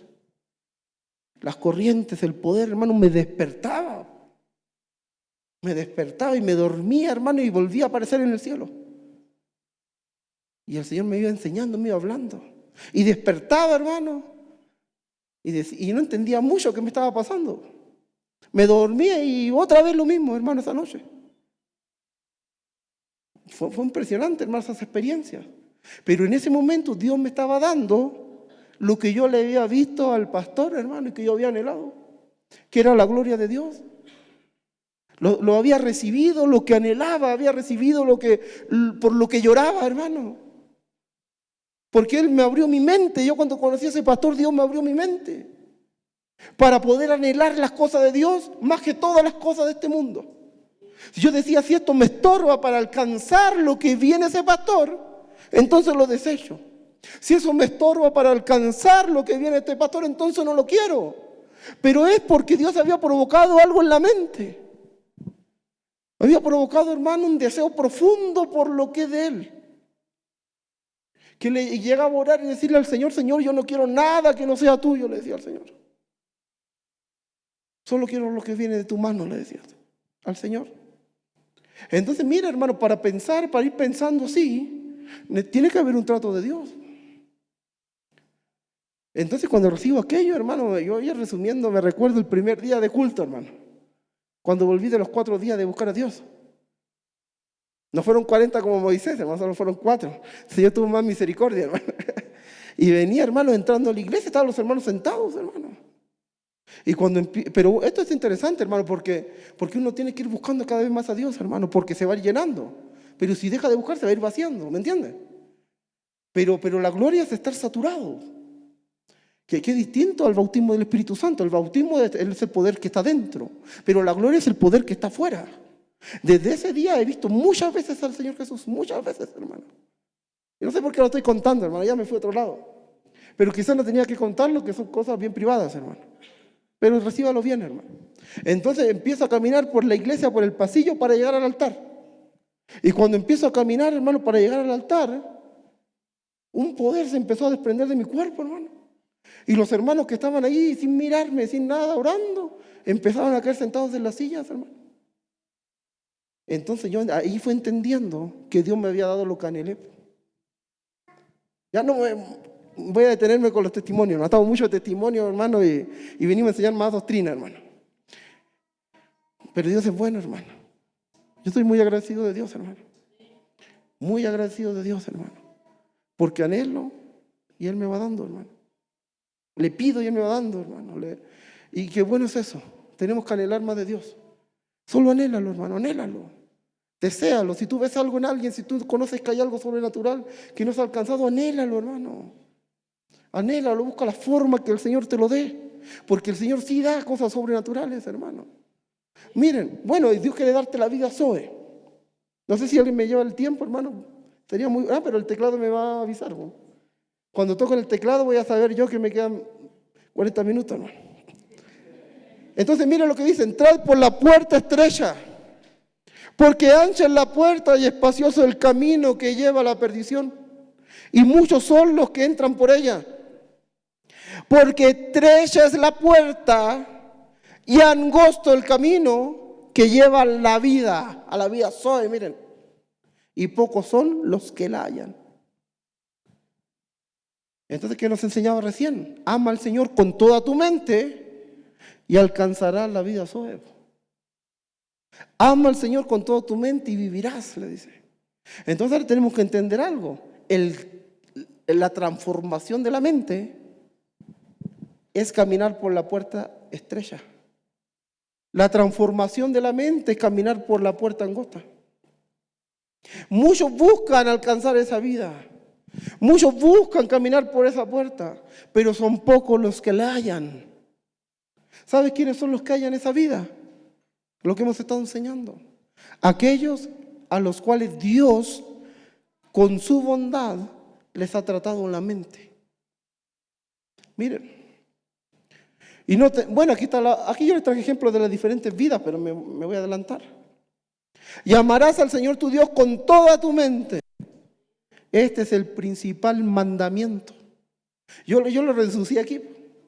Las corrientes, el poder, hermano, me despertaba. Me despertaba y me dormía, hermano, y volvía a aparecer en el cielo. Y el Señor me iba enseñando, me iba hablando. Y despertaba, hermano. Y no entendía mucho qué me estaba pasando. Me dormía y otra vez lo mismo, hermano, esa noche. Fue impresionante, hermano, esas experiencias. Pero en ese momento Dios me estaba dando lo que yo le había visto al pastor, hermano, y que yo había anhelado, que era la gloria de Dios. Lo había recibido, lo que anhelaba, había recibido por lo que lloraba, hermano. Porque Él me abrió mi mente. Yo cuando conocí a ese pastor, Dios me abrió mi mente para poder anhelar las cosas de Dios más que todas las cosas de este mundo. Yo decía, si esto me estorba para alcanzar lo que viene ese pastor, entonces lo desecho. Si eso me estorba para alcanzar lo que viene este pastor, entonces no lo quiero. Pero es porque Dios había provocado algo en la mente. Había provocado, hermano, un deseo profundo por lo que es de Él. Que le llegaba a orar y decirle al Señor, Señor, yo no quiero nada que no sea tuyo, le decía al Señor. Solo quiero lo que viene de tu mano, le decía al Señor. Entonces, mira, hermano, para ir pensando así, tiene que haber un trato de Dios. Entonces, cuando recibo aquello, hermano, yo ya resumiendo, me recuerdo el primer día de culto, hermano. Cuando volví de los 4 días de buscar a Dios. No fueron 40 como Moisés, hermano, solo fueron 4. El Señor tuvo más misericordia, hermano. Y venía, hermano, entrando a la iglesia, estaban los hermanos sentados, hermano. Pero esto es interesante, hermano, porque uno tiene que ir buscando cada vez más a Dios, hermano, porque se va a ir llenando. Pero si deja de buscar, se va a ir vaciando, ¿me entiendes? Pero la gloria es estar saturado. Que es distinto al bautismo del Espíritu Santo. El bautismo es el poder que está dentro, pero la gloria es el poder que está afuera. Desde ese día he visto muchas veces al Señor Jesús, muchas veces, hermano. Y no sé por qué lo estoy contando, hermano, ya me fui a otro lado. Pero quizás no tenía que contarlo, que son cosas bien privadas, hermano. Pero recíbalo bien, hermano. Entonces empiezo a caminar por la iglesia, por el pasillo, para llegar al altar. Y cuando empiezo a caminar, hermano, para llegar al altar, un poder se empezó a desprender de mi cuerpo, hermano. Y los hermanos que estaban ahí, sin mirarme, sin nada, orando, empezaban a caer sentados en las sillas, hermano. Entonces yo ahí fue entendiendo que Dios me había dado lo que anhelé. Ya no voy a detenerme con los testimonios, no ha estado mucho testimonio, hermano, y venimos a enseñar más doctrina, hermano. Pero Dios es bueno, hermano. Yo estoy muy agradecido de Dios, hermano. Muy agradecido de Dios, hermano. Porque anhelo y Él me va dando, hermano. Le pido y Él me va dando, hermano. Y qué bueno es eso. Tenemos que anhelar más de Dios. Solo anhélalo, hermano, anhélalo. Deséalo. Si tú ves algo en alguien, si tú conoces que hay algo sobrenatural que no se ha alcanzado, anhélalo, hermano. Anhélalo, busca la forma que el Señor te lo dé. Porque el Señor sí da cosas sobrenaturales, hermano. Miren, bueno, Dios quiere darte la vida Zoe. No sé si alguien me lleva el tiempo, hermano. Sería muy... pero el teclado me va a avisar, ¿no? Cuando toco el teclado voy a saber yo que me quedan 40 minutos, hermano. Entonces miren lo que dice: entrad por la puerta estrecha, porque ancha es la puerta y espacioso el camino que lleva a la perdición, y muchos son los que entran por ella. Porque estrecha es la puerta y angosto el camino que lleva a la vida Zoe, miren, y pocos son los que la hallan. Entonces, ¿qué nos enseñaba recién? Ama al Señor con toda tu mente y alcanzarás la vida Zoe. Ama al Señor con toda tu mente y vivirás, le dice. Entonces ahora tenemos que entender algo. La transformación de la mente es caminar por la puerta estrecha. La transformación de la mente es caminar por la puerta angosta. Muchos buscan alcanzar esa vida. Muchos buscan caminar por esa puerta, pero son pocos los que la hallan. ¿Sabes quiénes son los que hallan esa vida? Lo que hemos estado enseñando. Aquellos a los cuales Dios, con su bondad, les ha tratado en la mente. Miren. Bueno, aquí yo les traje ejemplos de las diferentes vidas, pero me voy a adelantar. Y amarás al Señor tu Dios con toda tu mente. Este es el principal mandamiento. Yo lo reducí aquí,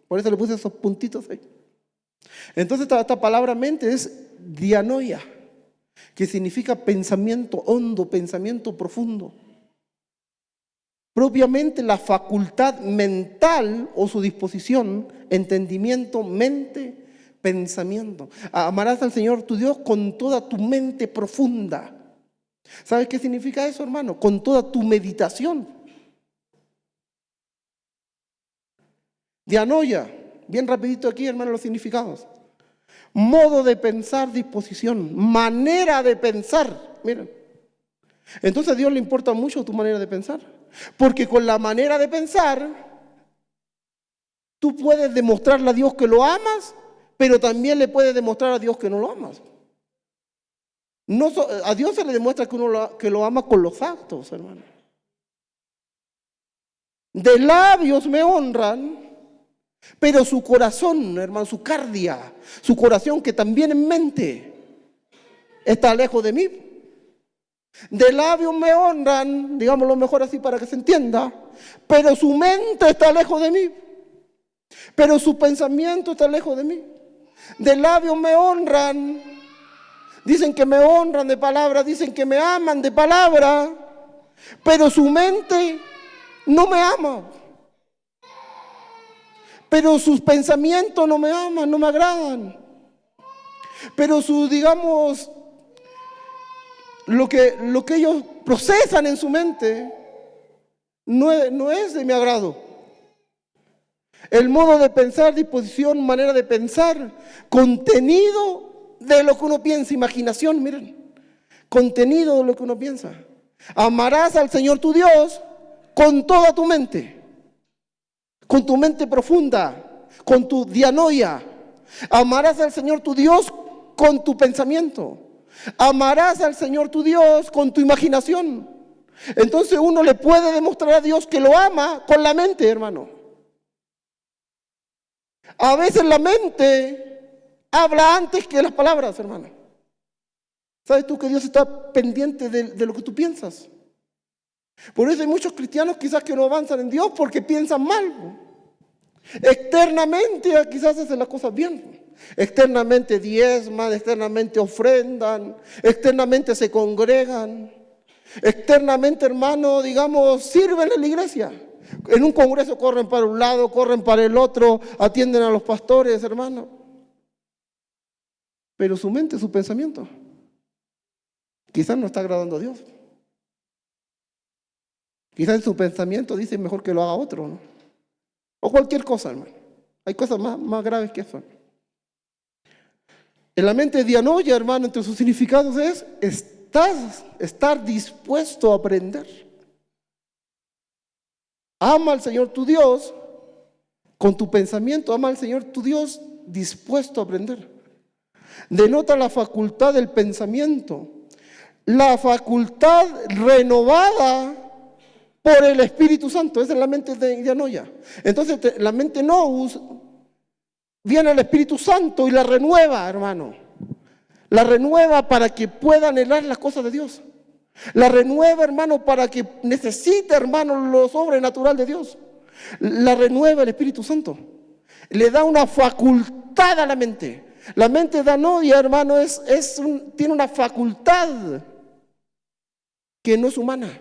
por eso le puse esos puntitos ahí. Entonces esta palabra mente es dianoia, que significa pensamiento hondo, pensamiento profundo. Propiamente la facultad mental o su disposición, entendimiento, mente, pensamiento. Amarás al Señor tu Dios con toda tu mente profunda. ¿Sabes qué significa eso, hermano? Con toda tu meditación. Dianoia, bien rapidito aquí, hermano, los significados. Modo de pensar, disposición, manera de pensar. Miren. Entonces a Dios le importa mucho tu manera de pensar. Porque con la manera de pensar, tú puedes demostrarle a Dios que lo amas, pero también le puedes demostrar a Dios que no lo amas. A Dios se le demuestra que lo ama con los actos, hermano. De labios me honran, pero su corazón, hermano, su cardia, su corazón que también en mente está lejos de mí. De labios me honran, digámoslo mejor así para que se entienda, pero su mente está lejos de mí. Pero su pensamiento está lejos de mí. De labios me honran, dicen que me honran de palabra, dicen que me aman de palabra, pero su mente no me ama. Pero sus pensamientos no me aman, no me agradan. Pero digamos, lo que ellos procesan en su mente no es de mi agrado. El modo de pensar, disposición, manera de pensar, contenido de lo que uno piensa, imaginación, miren, contenido de lo que uno piensa. Amarás al Señor tu Dios con toda tu mente, con tu mente profunda, con tu dianoia. Amarás al Señor tu Dios con tu pensamiento. Amarás al Señor tu Dios con tu imaginación. Entonces uno le puede demostrar a Dios que lo ama con la mente, hermano. A veces la mente habla antes que las palabras, hermano. ¿Sabes tú que Dios está pendiente de lo que tú piensas? Por eso hay muchos cristianos quizás que no avanzan en Dios porque piensan mal. Externamente quizás hacen las cosas bien. Externamente diezman, externamente ofrendan, externamente se congregan. Externamente, hermano, digamos, sirven en la iglesia. En un congreso corren para un lado, corren para el otro, atienden a los pastores, hermano. Pero su mente, su pensamiento, quizás no está agradando a Dios. Quizás en su pensamiento dice mejor que lo haga otro, ¿no? O cualquier cosa, hermano. Hay cosas más graves que eso. En la mente dianoia, hermano, entre sus significados es estar dispuesto a aprender. Ama al Señor tu Dios con tu pensamiento, ama al Señor tu Dios dispuesto a aprender. Denota la facultad del pensamiento, la facultad renovada por el Espíritu Santo. Esa es la mente de dianoia. Entonces la mente nous viene al Espíritu Santo y la renueva, hermano. La renueva para que pueda anhelar las cosas de Dios. La renueva, hermano, para que necesite, hermano, lo sobrenatural de Dios. La renueva el Espíritu Santo. Le da una facultad a la mente. La mente dianoia, hermano, tiene una facultad que no es humana.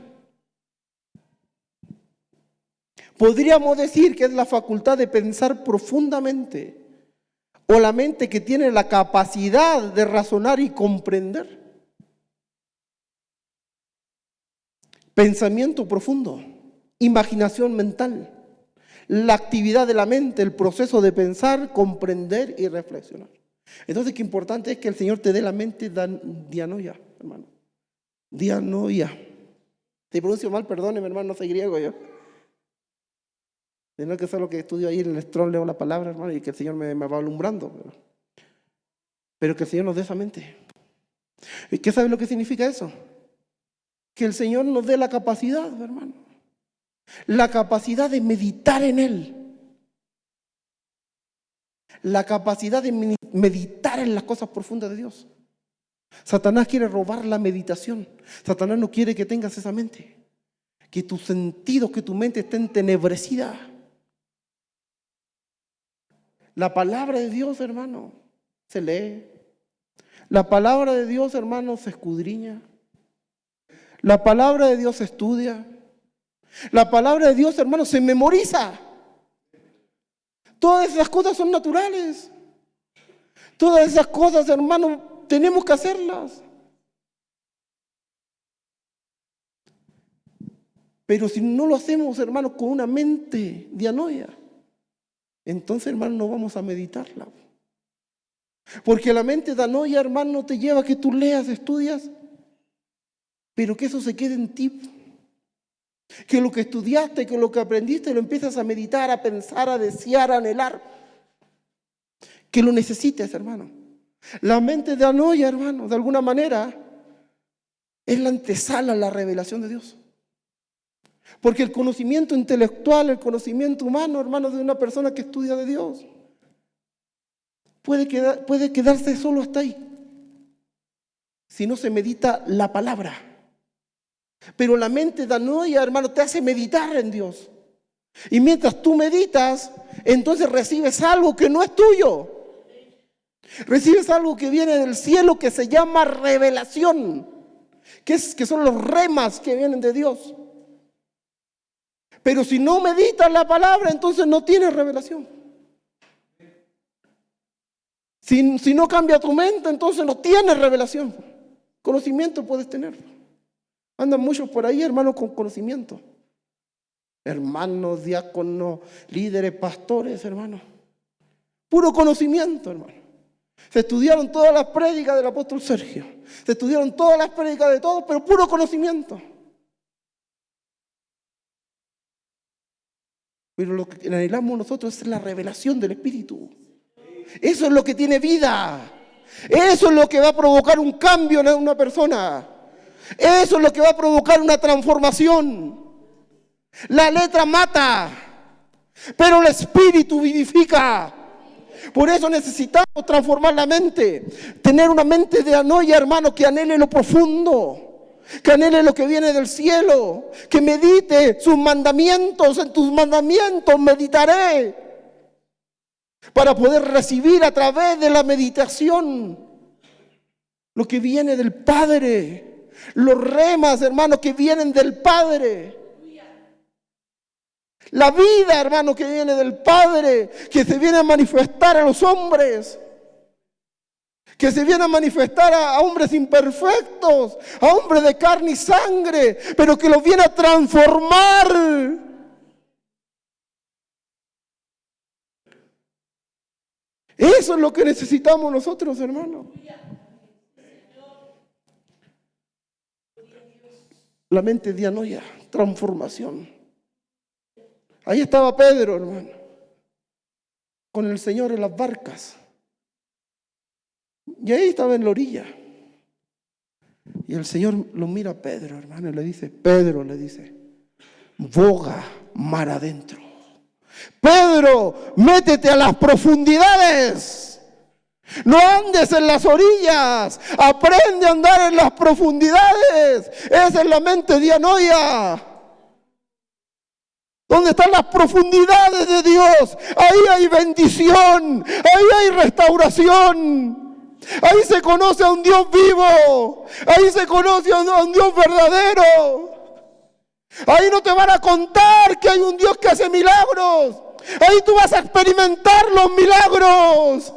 Podríamos decir que es la facultad de pensar profundamente, o la mente que tiene la capacidad de razonar y comprender. Pensamiento profundo, imaginación mental, la actividad de la mente, el proceso de pensar, comprender y reflexionar. Entonces, qué importante es que el Señor te dé la mente dianoia, hermano. Dianoia. Te pronuncio mal, perdóneme, hermano, no soy griego yo. No es que sea lo que estudio ahí en el Strong, leo la palabra, hermano, y que el Señor me va alumbrando. Pero que el Señor nos dé esa mente. ¿Y qué sabe lo que significa eso? Que el Señor nos dé la capacidad, hermano. La capacidad de meditar en Él. La capacidad de meditar en las cosas profundas de Dios. Satanás quiere robar la meditación. Satanás no quiere que tengas esa mente. Que tus sentidos, que tu mente esté entenebrecida. La palabra de Dios, hermano, se lee. La palabra de Dios, hermano, se escudriña. La palabra de Dios se estudia. La palabra de Dios, hermano, se memoriza. Todas esas cosas son naturales. Todas esas cosas, hermano, tenemos que hacerlas. Pero si no lo hacemos, hermano, con una mente dianoia, entonces, hermano, no vamos a meditarla. Porque la mente danoia, hermano, te lleva a que tú leas, estudias, pero que eso se quede en ti. Que lo que estudiaste, que lo que aprendiste, lo empiezas a meditar, a pensar, a desear, a anhelar. Que lo necesites, hermano. La mente danoia, hermano, de alguna manera, es la antesala a la revelación de Dios. Porque el conocimiento intelectual, el conocimiento humano, hermano, de una persona que estudia de Dios, puede quedarse solo hasta ahí, si no se medita la palabra. Pero la mente danoia, hermano, te hace meditar en Dios. Y mientras tú meditas, entonces recibes algo que no es tuyo. Recibes algo que viene del cielo, que se llama revelación, que son los remas que vienen de Dios. Pero si no meditas la palabra, entonces no tienes revelación. Si no cambia tu mente, entonces no tienes revelación. Conocimiento puedes tener. Andan muchos por ahí, hermanos, con conocimiento. Hermanos, diáconos, líderes, pastores, hermanos. Puro conocimiento, hermano. Se estudiaron todas las prédicas del apóstol Sergio. Se estudiaron todas las prédicas de todos, pero puro conocimiento. Pero lo que anhelamos nosotros es la revelación del Espíritu. Eso es lo que tiene vida. Eso es lo que va a provocar un cambio en una persona. Eso es lo que va a provocar una transformación. La letra mata, pero el Espíritu vivifica. Por eso necesitamos transformar la mente. Tener una mente de anoia, hermano, que anhele lo profundo, que anhele lo que viene del cielo, que medite sus mandamientos. En tus mandamientos meditaré, para poder recibir a través de la meditación lo que viene del Padre. Los remas, hermano, que vienen del Padre. La vida, hermano, que viene del Padre, que se viene a manifestar a los hombres, que se viene a manifestar a hombres imperfectos, a hombres de carne y sangre, pero que los viene a transformar. Eso es lo que necesitamos nosotros, hermano. La mente de anoia, transformación. Ahí estaba Pedro, hermano, con el Señor en las barcas. Y ahí estaba en la orilla. Y el Señor lo mira a Pedro, hermano, y le dice, Pedro, le dice, boga mar adentro. Pedro, métete a las profundidades. No andes en las orillas. Aprende a andar en las profundidades. Esa es la mente de anoia. ¿Dónde están las profundidades de Dios? Ahí hay bendición, ahí hay restauración. Ahí se conoce a un Dios vivo, ahí se conoce a un Dios verdadero. Ahí no te van a contar que hay un Dios que hace milagros. Ahí tú vas a experimentar los milagros.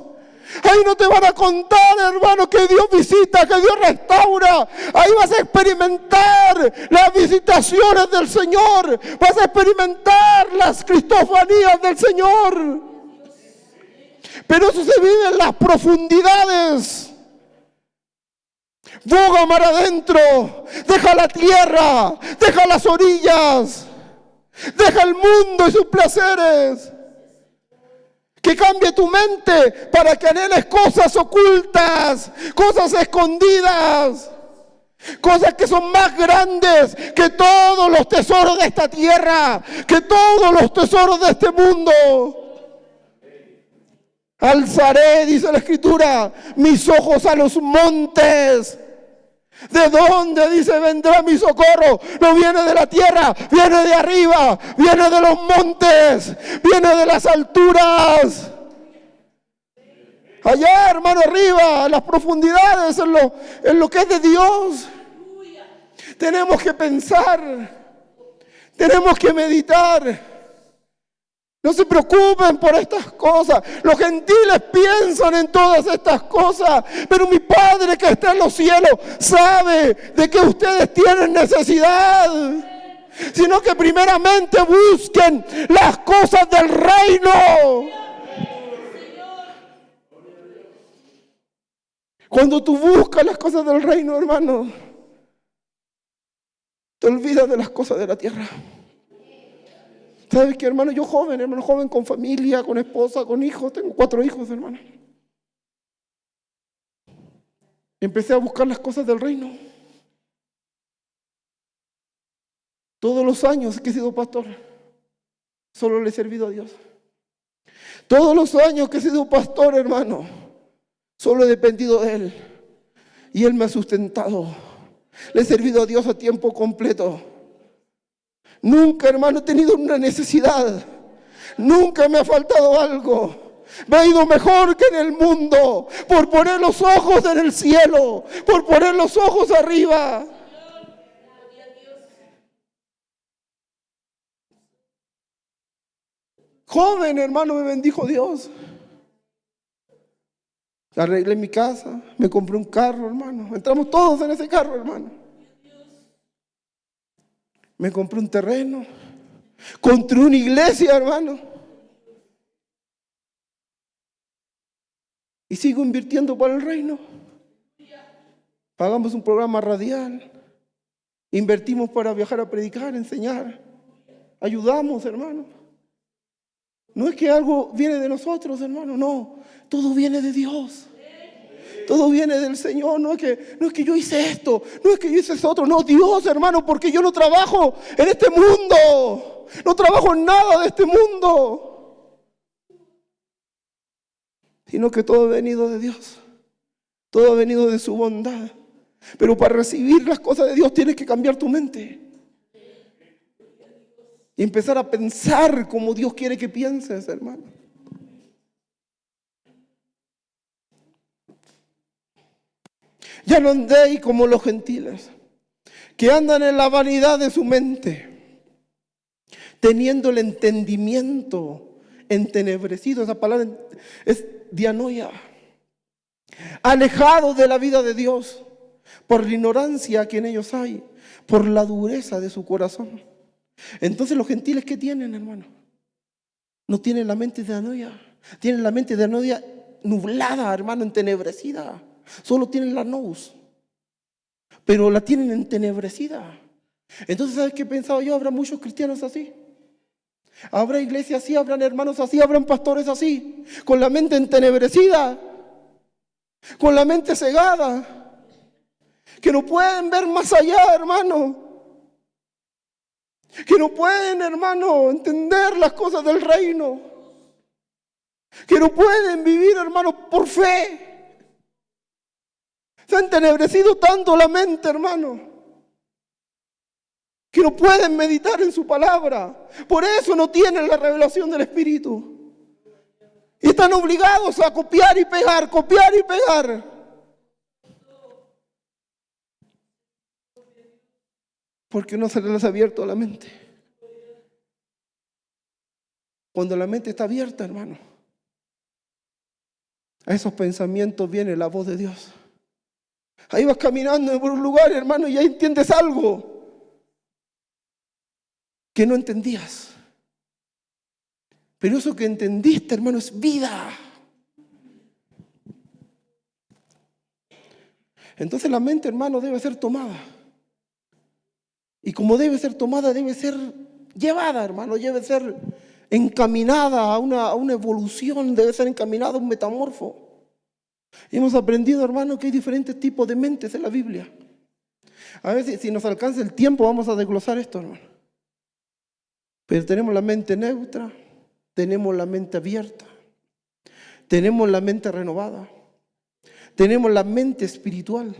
Ahí no te van a contar, hermano, que Dios visita, que Dios restaura. Ahí vas a experimentar las visitaciones del Señor. Vas a experimentar las cristofanías del Señor. Pero eso se vive en las profundidades. Boga mar adentro. Deja la tierra. Deja las orillas. Deja el mundo y sus placeres. Que cambie tu mente para que anheles cosas ocultas, cosas escondidas, cosas que son más grandes que todos los tesoros de esta tierra, que todos los tesoros de este mundo. Alzaré, dice la Escritura, mis ojos a los montes. ¿De dónde, dice, vendrá mi socorro? No viene de la tierra, viene de arriba, viene de los montes, viene de las alturas. Allá, hermano, arriba, en las profundidades, en lo que es de Dios. Tenemos que pensar, tenemos que meditar. No se preocupen por estas cosas. Los gentiles piensan en todas estas cosas, pero mi Padre que está en los cielos sabe de que ustedes tienen necesidad. Sino que primeramente busquen las cosas del reino. Cuando tú buscas las cosas del reino, hermano, te olvidas de las cosas de la tierra. ¿Sabes qué, hermano? Yo joven, hermano, joven con familia, con esposa, con hijos. Tengo 4 hijos, hermano. Empecé a buscar las cosas del reino. Todos los años que he sido pastor, solo le he servido a Dios. Todos los años que he sido pastor, hermano, solo he dependido de Él. Y Él me ha sustentado. Le he servido a Dios a tiempo completo. Nunca, hermano, he tenido una necesidad. Nunca me ha faltado algo. Me ha ido mejor que en el mundo. Por poner los ojos en el cielo. Por poner los ojos arriba. Joven, hermano, me bendijo Dios. Arreglé mi casa, me compré un carro, hermano. Entramos todos en ese carro, hermano. Me compré un terreno. Construí una iglesia, hermano. Y sigo invirtiendo para el reino. Pagamos un programa radial. Invertimos para viajar a predicar, enseñar. Ayudamos, hermano. No es que algo viene de nosotros, hermano, no. Todo viene de Dios. Todo viene del Señor. No es que yo hice esto, no es que yo hice eso otro. No, Dios, hermano, porque yo no trabajo en este mundo. No trabajo en nada de este mundo. Sino que todo ha venido de Dios. Todo ha venido de su bondad. Pero para recibir las cosas de Dios tienes que cambiar tu mente. Y empezar a pensar como Dios quiere que pienses, hermano. Ya no andéis como los gentiles, que andan en la vanidad de su mente, teniendo el entendimiento entenebrecido. Esa palabra es dianoia. Alejados de la vida de Dios, por la ignorancia que en ellos hay, por la dureza de su corazón. Entonces los gentiles, ¿qué tienen, hermano? No tienen la mente de dianoia. Tienen la mente de dianoia nublada, hermano, entenebrecida. Solo tienen la nous, pero la tienen entenebrecida. Entonces, ¿sabes qué pensaba yo? Habrá muchos cristianos así. Habrá iglesias así, habrán hermanos así, habrán pastores así, con la mente entenebrecida, con la mente cegada, que no pueden ver más allá, hermano. Que no pueden, hermano, entender las cosas del reino. Que no pueden vivir, hermano, por fe. Se ha entenebrecido tanto la mente, hermano, que no pueden meditar en su palabra. Por eso no tienen la revelación del Espíritu. Y están obligados a copiar y pegar, copiar y pegar. Porque no se les ha abierto la mente. Cuando la mente está abierta, hermano, a esos pensamientos viene la voz de Dios. Ahí vas caminando por un lugar, hermano, y ahí entiendes algo que no entendías. Pero eso que entendiste, hermano, es vida. Entonces la mente, hermano, debe ser tomada. Y como debe ser tomada, debe ser llevada, hermano, debe ser encaminada a una evolución, debe ser encaminada a un metamorfo. Y hemos aprendido, hermano, que hay diferentes tipos de mentes en la Biblia. A veces, si nos alcanza el tiempo, vamos a desglosar esto, hermano. Pero tenemos la mente neutra, tenemos la mente abierta, tenemos la mente renovada, tenemos la mente espiritual,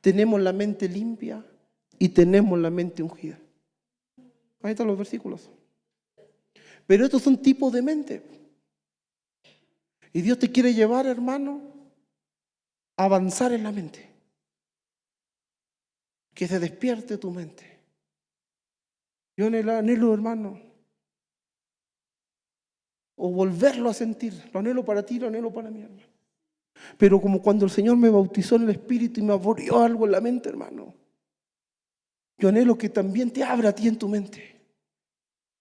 tenemos la mente limpia y tenemos la mente ungida. Ahí están los versículos. Pero estos son tipos de mente. Y Dios te quiere llevar, hermano, a avanzar en la mente. Que se despierte tu mente. Yo anhelo, hermano, o volverlo a sentir. Lo anhelo para ti, lo anhelo para mí, hermano. Pero como cuando el Señor me bautizó en el Espíritu y me abrió algo en la mente, hermano. Yo anhelo que también te abra a ti en tu mente.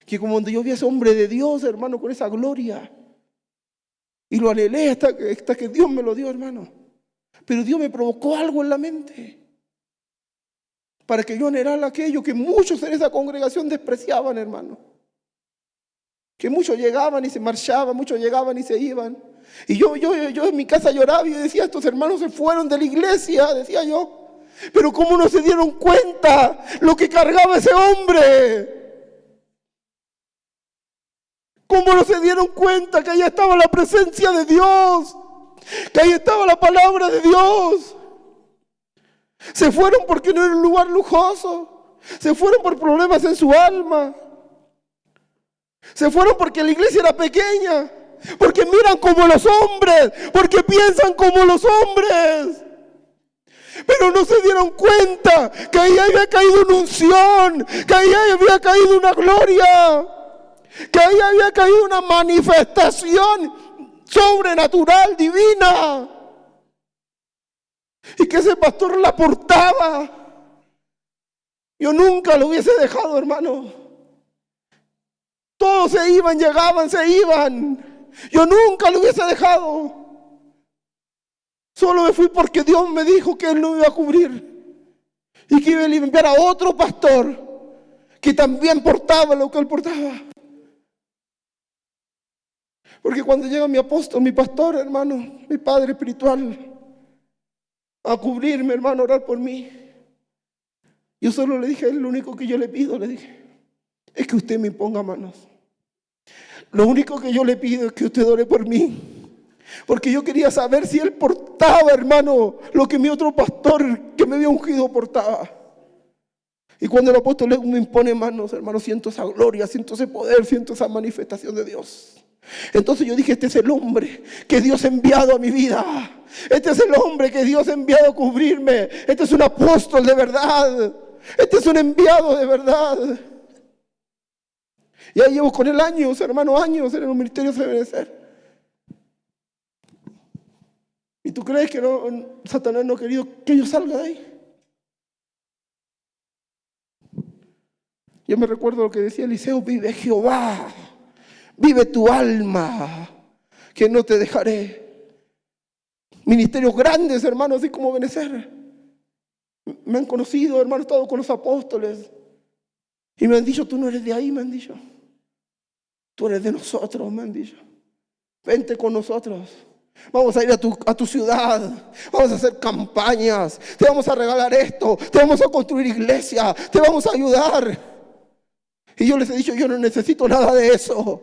Que como cuando yo vi a ese hombre de Dios, hermano, con esa gloria. Y lo anhelé hasta que Dios me lo dio, hermano. Pero Dios me provocó algo en la mente para que yo anhelara aquello que muchos en esa congregación despreciaban, hermano. Que muchos llegaban y se marchaban, muchos llegaban y se iban. Y yo en mi casa lloraba y decía, estos hermanos se fueron de la iglesia, decía yo. Pero ¿cómo no se dieron cuenta lo que cargaba ese hombre? ¿Cómo no se dieron cuenta que ahí estaba la presencia de Dios? Que ahí estaba la palabra de Dios. Se fueron porque no era un lugar lujoso. Se fueron por problemas en su alma. Se fueron porque la iglesia era pequeña. Porque miran como los hombres. Porque piensan como los hombres. Pero no se dieron cuenta que ahí había caído una unción. Que ahí había caído una gloria. Que ahí había caído una manifestación sobrenatural, divina. Y que ese pastor la portaba. Yo nunca lo hubiese dejado, hermano. Todos se iban, llegaban, se iban. Yo nunca lo hubiese dejado. Solo me fui porque Dios me dijo que Él no me iba a cubrir. Y que iba a enviar a otro pastor que también portaba lo que él portaba. Porque cuando llega mi apóstol, mi pastor, hermano, mi padre espiritual, a cubrirme, hermano, a orar por mí, yo solo le dije a él, lo único que yo le pido, le dije, es que usted me ponga manos. Lo único que yo le pido es que usted ore por mí. Porque yo quería saber si él portaba, hermano, lo que mi otro pastor que me había ungido portaba. Y cuando el apóstol me impone manos, hermano, siento esa gloria, siento ese poder, siento esa manifestación de Dios. Entonces yo dije, este es el hombre que Dios ha enviado a mi vida. Este es el hombre que Dios ha enviado a cubrirme. Este es un apóstol de verdad. Este es un enviado de verdad. Y ahí llevo con él años, hermano, años en el ministerio de Benecer. ¿Y tú crees que Satanás no ha querido que yo salga de ahí? Yo me recuerdo lo que decía Eliseo, vive Jehová, vive tu alma, que no te dejaré. Ministerios grandes, hermano, así como Benecer. Me han conocido, hermano, he estado con los apóstoles. Y me han dicho, tú no eres de ahí, me han dicho. Tú eres de nosotros, me han dicho. Vente con nosotros. Vamos a ir a tu ciudad. Vamos a hacer campañas. Te vamos a regalar esto. Te vamos a construir iglesia. Te vamos a ayudar. Y yo les he dicho, yo no necesito nada de eso.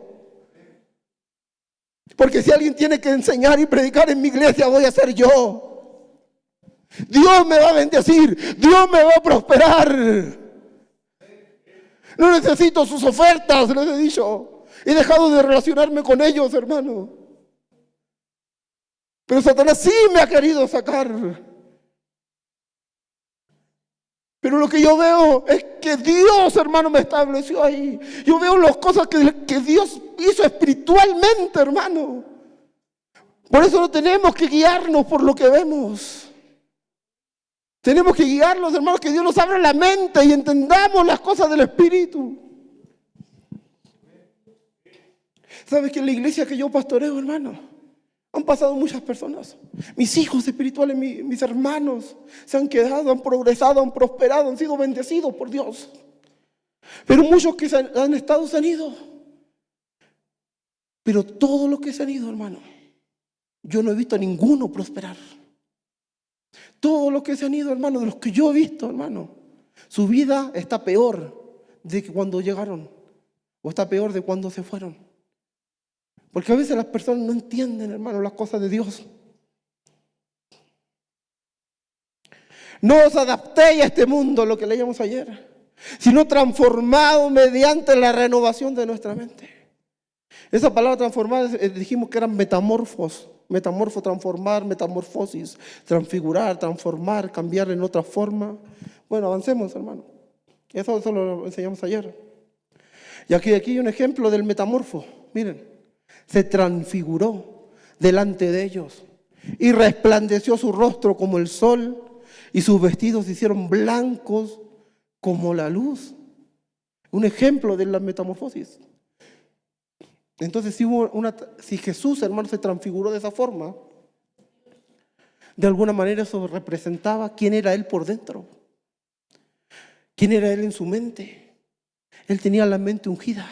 Porque si alguien tiene que enseñar y predicar en mi iglesia, voy a ser yo. Dios me va a bendecir. Dios me va a prosperar. No necesito sus ofertas, les he dicho. He dejado de relacionarme con ellos, hermano. Pero Satanás sí me ha querido sacar. Pero lo que yo veo es que Dios, hermano, me estableció ahí. Yo veo las cosas que Dios hizo espiritualmente, hermano. Por eso no tenemos que guiarnos por lo que vemos. Tenemos que guiarnos, hermanos, que Dios nos abra la mente y entendamos las cosas del Espíritu. ¿Sabes que en la iglesia que yo pastoreo, hermano? Han pasado muchas personas. Mis hijos espirituales, mis hermanos, se han quedado, han progresado, han prosperado, han sido bendecidos por Dios. Pero muchos que han estado se han ido. Pero todos los que se han ido, hermano, yo no he visto a ninguno prosperar. Todos los que se han ido, hermano, de los que yo he visto, hermano, su vida está peor de que cuando llegaron, o está peor de cuando se fueron. Porque a veces las personas no entienden, hermano, las cosas de Dios. No os adaptéis a este mundo, lo que leíamos ayer, sino transformados mediante la renovación de nuestra mente. Esa palabra transformada, dijimos que eran metamorfos. Metamorfo, transformar, metamorfosis, transfigurar, transformar, cambiar en otra forma. Bueno, avancemos, hermano. Eso lo enseñamos ayer. Y aquí hay un ejemplo del metamorfo. Miren. Se transfiguró delante de ellos y resplandeció su rostro como el sol y sus vestidos se hicieron blancos como la luz. Un ejemplo de la metamorfosis. Entonces, si Jesús, hermano, se transfiguró de esa forma, De alguna manera eso representaba quién era él por dentro, quién era él en su mente. Él tenía la mente ungida.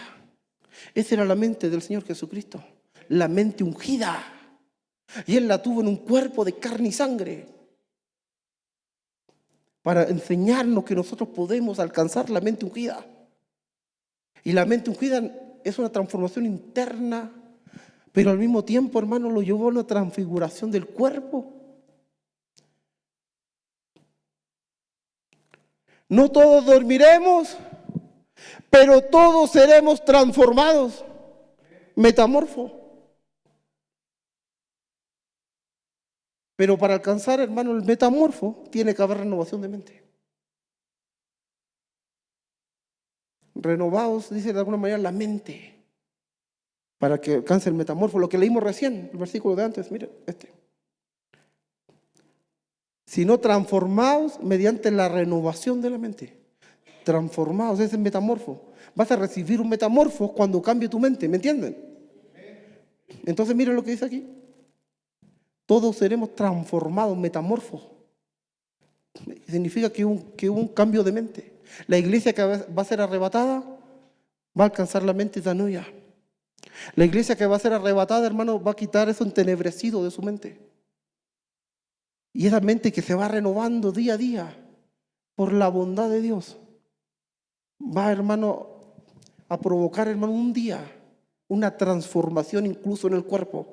Esa era la mente del Señor Jesucristo, la mente ungida. Y Él la tuvo en un cuerpo de carne y sangre para enseñarnos que nosotros podemos alcanzar la mente ungida. Y la mente ungida es una transformación interna, pero al mismo tiempo, hermano, lo llevó a una transfiguración del cuerpo. No todos dormiremos, pero todos seremos transformados. Metamorfo. Pero para alcanzar, hermano, el metamorfo, tiene que haber renovación de mente. Renovados, dice de alguna manera, la mente, para que alcance el metamorfo. Lo que leímos recién, el versículo de antes, miren, sino transformados mediante la renovación de la mente. Transformados, ese es el metamorfo. Vas a recibir un metamorfo cuando cambie tu mente, ¿me entienden? Entonces miren lo que dice aquí. Todos seremos transformados, metamorfos. Significa que hubo un cambio de mente. La iglesia que va a ser arrebatada va a alcanzar la mente tanuya. La iglesia que va a ser arrebatada, hermano, va a quitar eso entenebrecido de su mente. Y esa mente que se va renovando día a día por la bondad de Dios, va, hermano, a provocar, hermano, un día una transformación incluso en el cuerpo.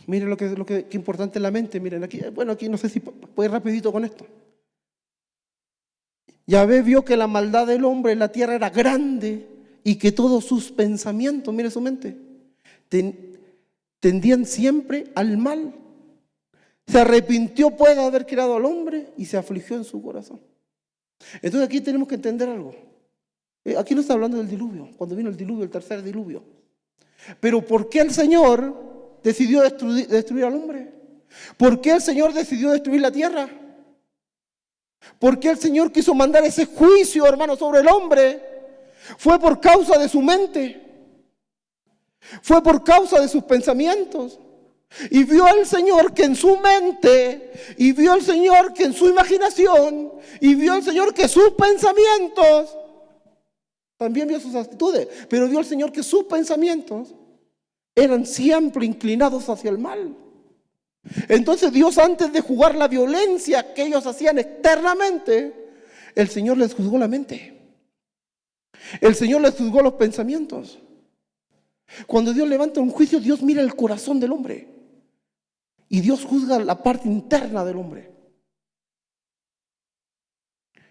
Miren lo que importante es la mente. Miren aquí, bueno, aquí no sé si puedo ir rapidito con esto. Yahvé vio que la maldad del hombre en la tierra era grande y que todos sus pensamientos, mire su mente, tendían siempre al mal. Se arrepintió pues de haber creado al hombre y se afligió en su corazón. Entonces aquí tenemos que entender algo. Aquí no está hablando del diluvio, cuando vino el diluvio, el tercer diluvio. Pero ¿por qué el Señor decidió destruir al hombre? ¿Por qué el Señor decidió destruir la tierra? ¿Por qué el Señor quiso mandar ese juicio, hermano, sobre el hombre? Fue por causa de su mente. Fue por causa de sus pensamientos. Y vio el Señor que en su mente, y vio el Señor que en su imaginación, y vio el Señor que sus pensamientos, también vio sus actitudes, pero vio el Señor que sus pensamientos eran siempre inclinados hacia el mal. Entonces Dios, antes de juzgar la violencia que ellos hacían externamente, el Señor les juzgó la mente. El Señor les juzgó los pensamientos. Cuando Dios levanta un juicio, Dios mira el corazón del hombre. Y Dios juzga la parte interna del hombre.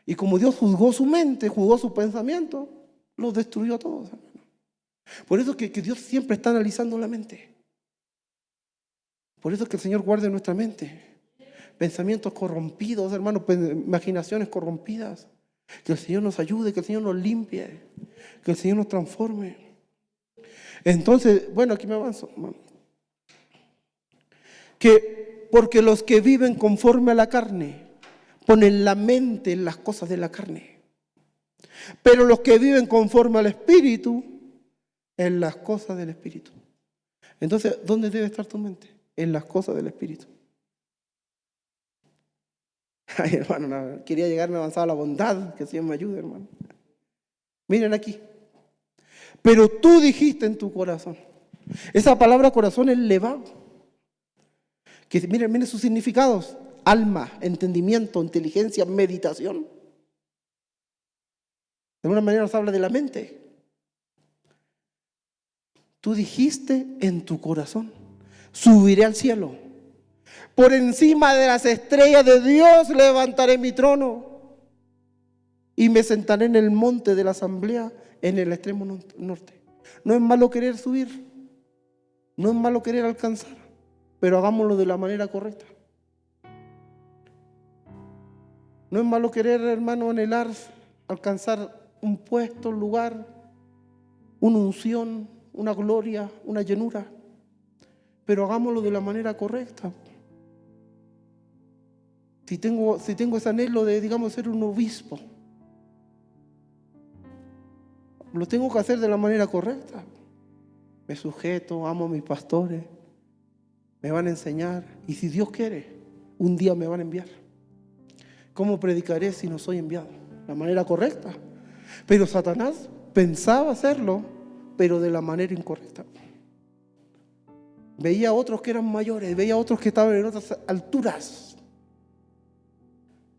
Y como Dios juzgó su mente, juzgó su pensamiento, los destruyó a todos. Por eso que Dios siempre está analizando la mente. Por eso que el Señor guarde nuestra mente. Pensamientos corrompidos, hermanos, imaginaciones corrompidas. Que el Señor nos ayude, que el Señor nos limpie, que el Señor nos transforme. Entonces, bueno, aquí me avanzo. Que porque los que viven conforme a la carne ponen la mente en las cosas de la carne, pero los que viven conforme al Espíritu en las cosas del Espíritu. Entonces, ¿dónde debe estar tu mente? En las cosas del Espíritu. Ay, hermano, no, quería llegarme avanzado a la bondad, que el Señor me ayude, hermano. Miren aquí. Pero tú dijiste en tu corazón. Esa palabra corazón es levá. Que miren sus significados. Alma, entendimiento, inteligencia, meditación. De alguna manera nos habla de la mente. Tú dijiste en tu corazón, subiré al cielo. Por encima de las estrellas de Dios levantaré mi trono. Y me sentaré en el monte de la asamblea en el extremo norte. No es malo querer subir. No es malo querer alcanzar. Pero hagámoslo de la manera correcta. No es malo querer, hermano, anhelar alcanzar un puesto, un lugar, una unción, una gloria, una llenura. Pero hagámoslo de la manera correcta. Si tengo ese anhelo de, digamos, ser un obispo, lo tengo que hacer de la manera correcta. me sujeto, amo a mis pastores, me van a enseñar. Y si Dios quiere, un día me van a enviar. ¿Cómo predicaré si no soy enviado? La manera correcta. Pero Satanás pensaba hacerlo, pero de la manera incorrecta. Veía a otros que eran mayores, veía a otros que estaban en otras alturas.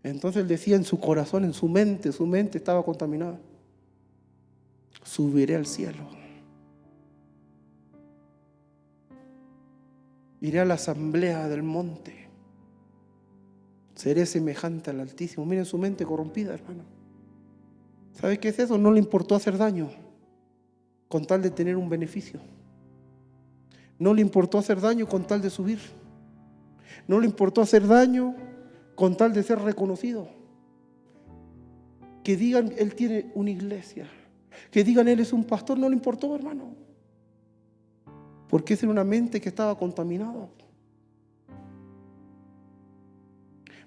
Entonces él decía en su corazón, en su mente estaba contaminada. Subiré al cielo. Iré a la asamblea del monte. Seré semejante al Altísimo. Miren su mente corrompida, hermano. ¿Sabe qué es eso? No le importó hacer daño con tal de tener un beneficio. No le importó hacer daño con tal de subir. No le importó hacer daño con tal de ser reconocido. Que digan, él tiene una iglesia. Que digan, él es un pastor. No le importó, hermano. Porque esa era una mente que estaba contaminada.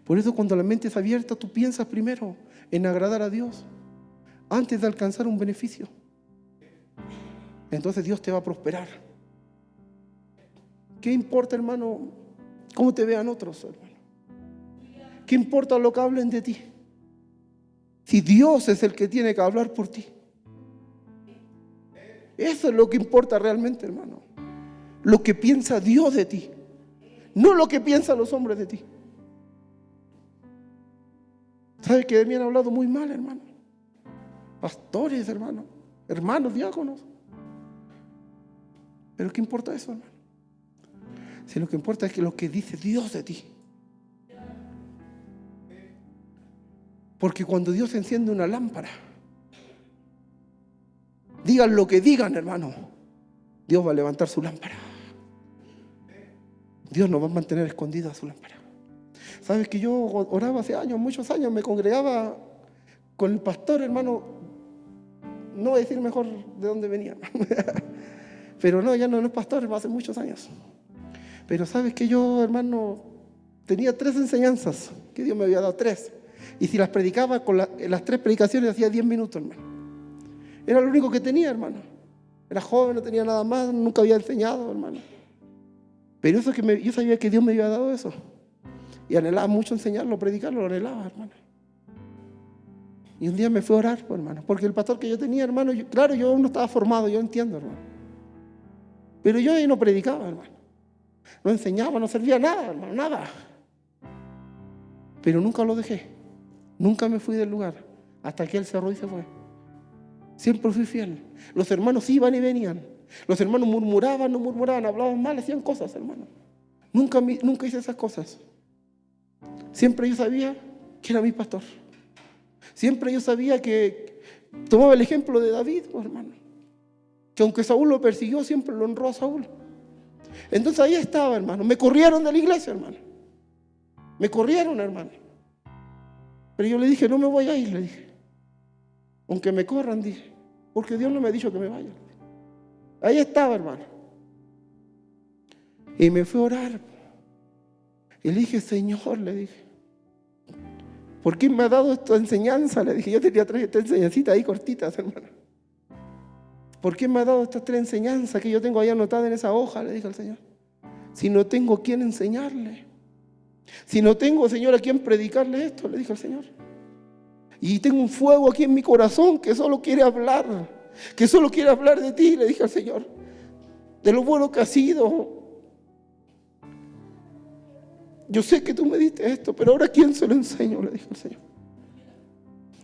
Por eso cuando la mente es abierta, tú piensas primero en agradar a Dios antes de alcanzar un beneficio. Entonces Dios te va a prosperar. ¿Qué importa, hermano, cómo te vean otros, hermano? ¿Qué importa lo que hablen de ti? Si Dios es el que tiene que hablar por ti. Eso es lo que importa realmente, hermano. Lo que piensa Dios de ti, no lo que piensan los hombres de ti. ¿Sabe que de mí han hablado muy mal, hermano? Pastores, hermano, hermanos, diáconos. ¿Pero qué importa eso, hermano? Si lo que importa es que lo que dice Dios de ti. Porque cuando Dios enciende una lámpara, digan lo que digan, hermano, Dios va a levantar su lámpara. Dios nos va a mantener escondida su lámpara. ¿Sabes que yo oraba hace años, muchos años, me congregaba con el pastor, hermano? No voy a decir mejor de dónde venía. Pero no, ya no es pastor, hace muchos años. Pero ¿sabes que yo, hermano, tenía 3 enseñanzas? Que Dios me había dado 3. Y si las predicaba, con las 3 predicaciones hacía 10 minutos, hermano. Era lo único que tenía, hermano. Era joven, no tenía nada más, nunca había enseñado, hermano. Pero eso yo sabía que Dios me había dado eso. Y anhelaba mucho enseñarlo, predicarlo, lo anhelaba, hermano. Y un día me fui a orar, hermano, porque el pastor que yo tenía, hermano, claro, yo no estaba formado, yo entiendo, hermano. Pero yo ahí no predicaba, hermano. No enseñaba, no servía nada, hermano, nada. Pero nunca lo dejé. Nunca me fui del lugar hasta que él cerró y se fue. Siempre fui fiel. Los hermanos iban y venían. Los hermanos murmuraban, no murmuraban, hablaban mal, hacían cosas, hermano. Nunca hice esas cosas. Siempre yo sabía que era mi pastor. Siempre yo sabía que tomaba el ejemplo de David, hermano. Que aunque Saúl lo persiguió, siempre lo honró a Saúl. Entonces ahí estaba, hermano. Me corrieron de la iglesia, hermano. Me corrieron, hermano. Pero yo le dije, no me voy a ir, le dije. Aunque me corran, dije. Porque Dios no me ha dicho que me vaya. Ahí estaba, hermano. Y me fui a orar. Y le dije, Señor, le dije, ¿por qué me ha dado esta enseñanza? Le dije, yo tenía 3 enseñancitas ahí cortitas, hermano. ¿Por qué me ha dado estas 3 enseñanzas que yo tengo ahí anotadas en esa hoja? Le dije al Señor. Si no tengo a quién enseñarle. Si no tengo, Señor, a quién predicarle esto, le dije al Señor. Y tengo un fuego aquí en mi corazón que solo quiere hablar. Que solo quiere hablar de ti, le dije al Señor. De lo bueno que has sido. Yo sé que tú me diste esto, pero ahora ¿quién se lo enseño? Le dije al Señor.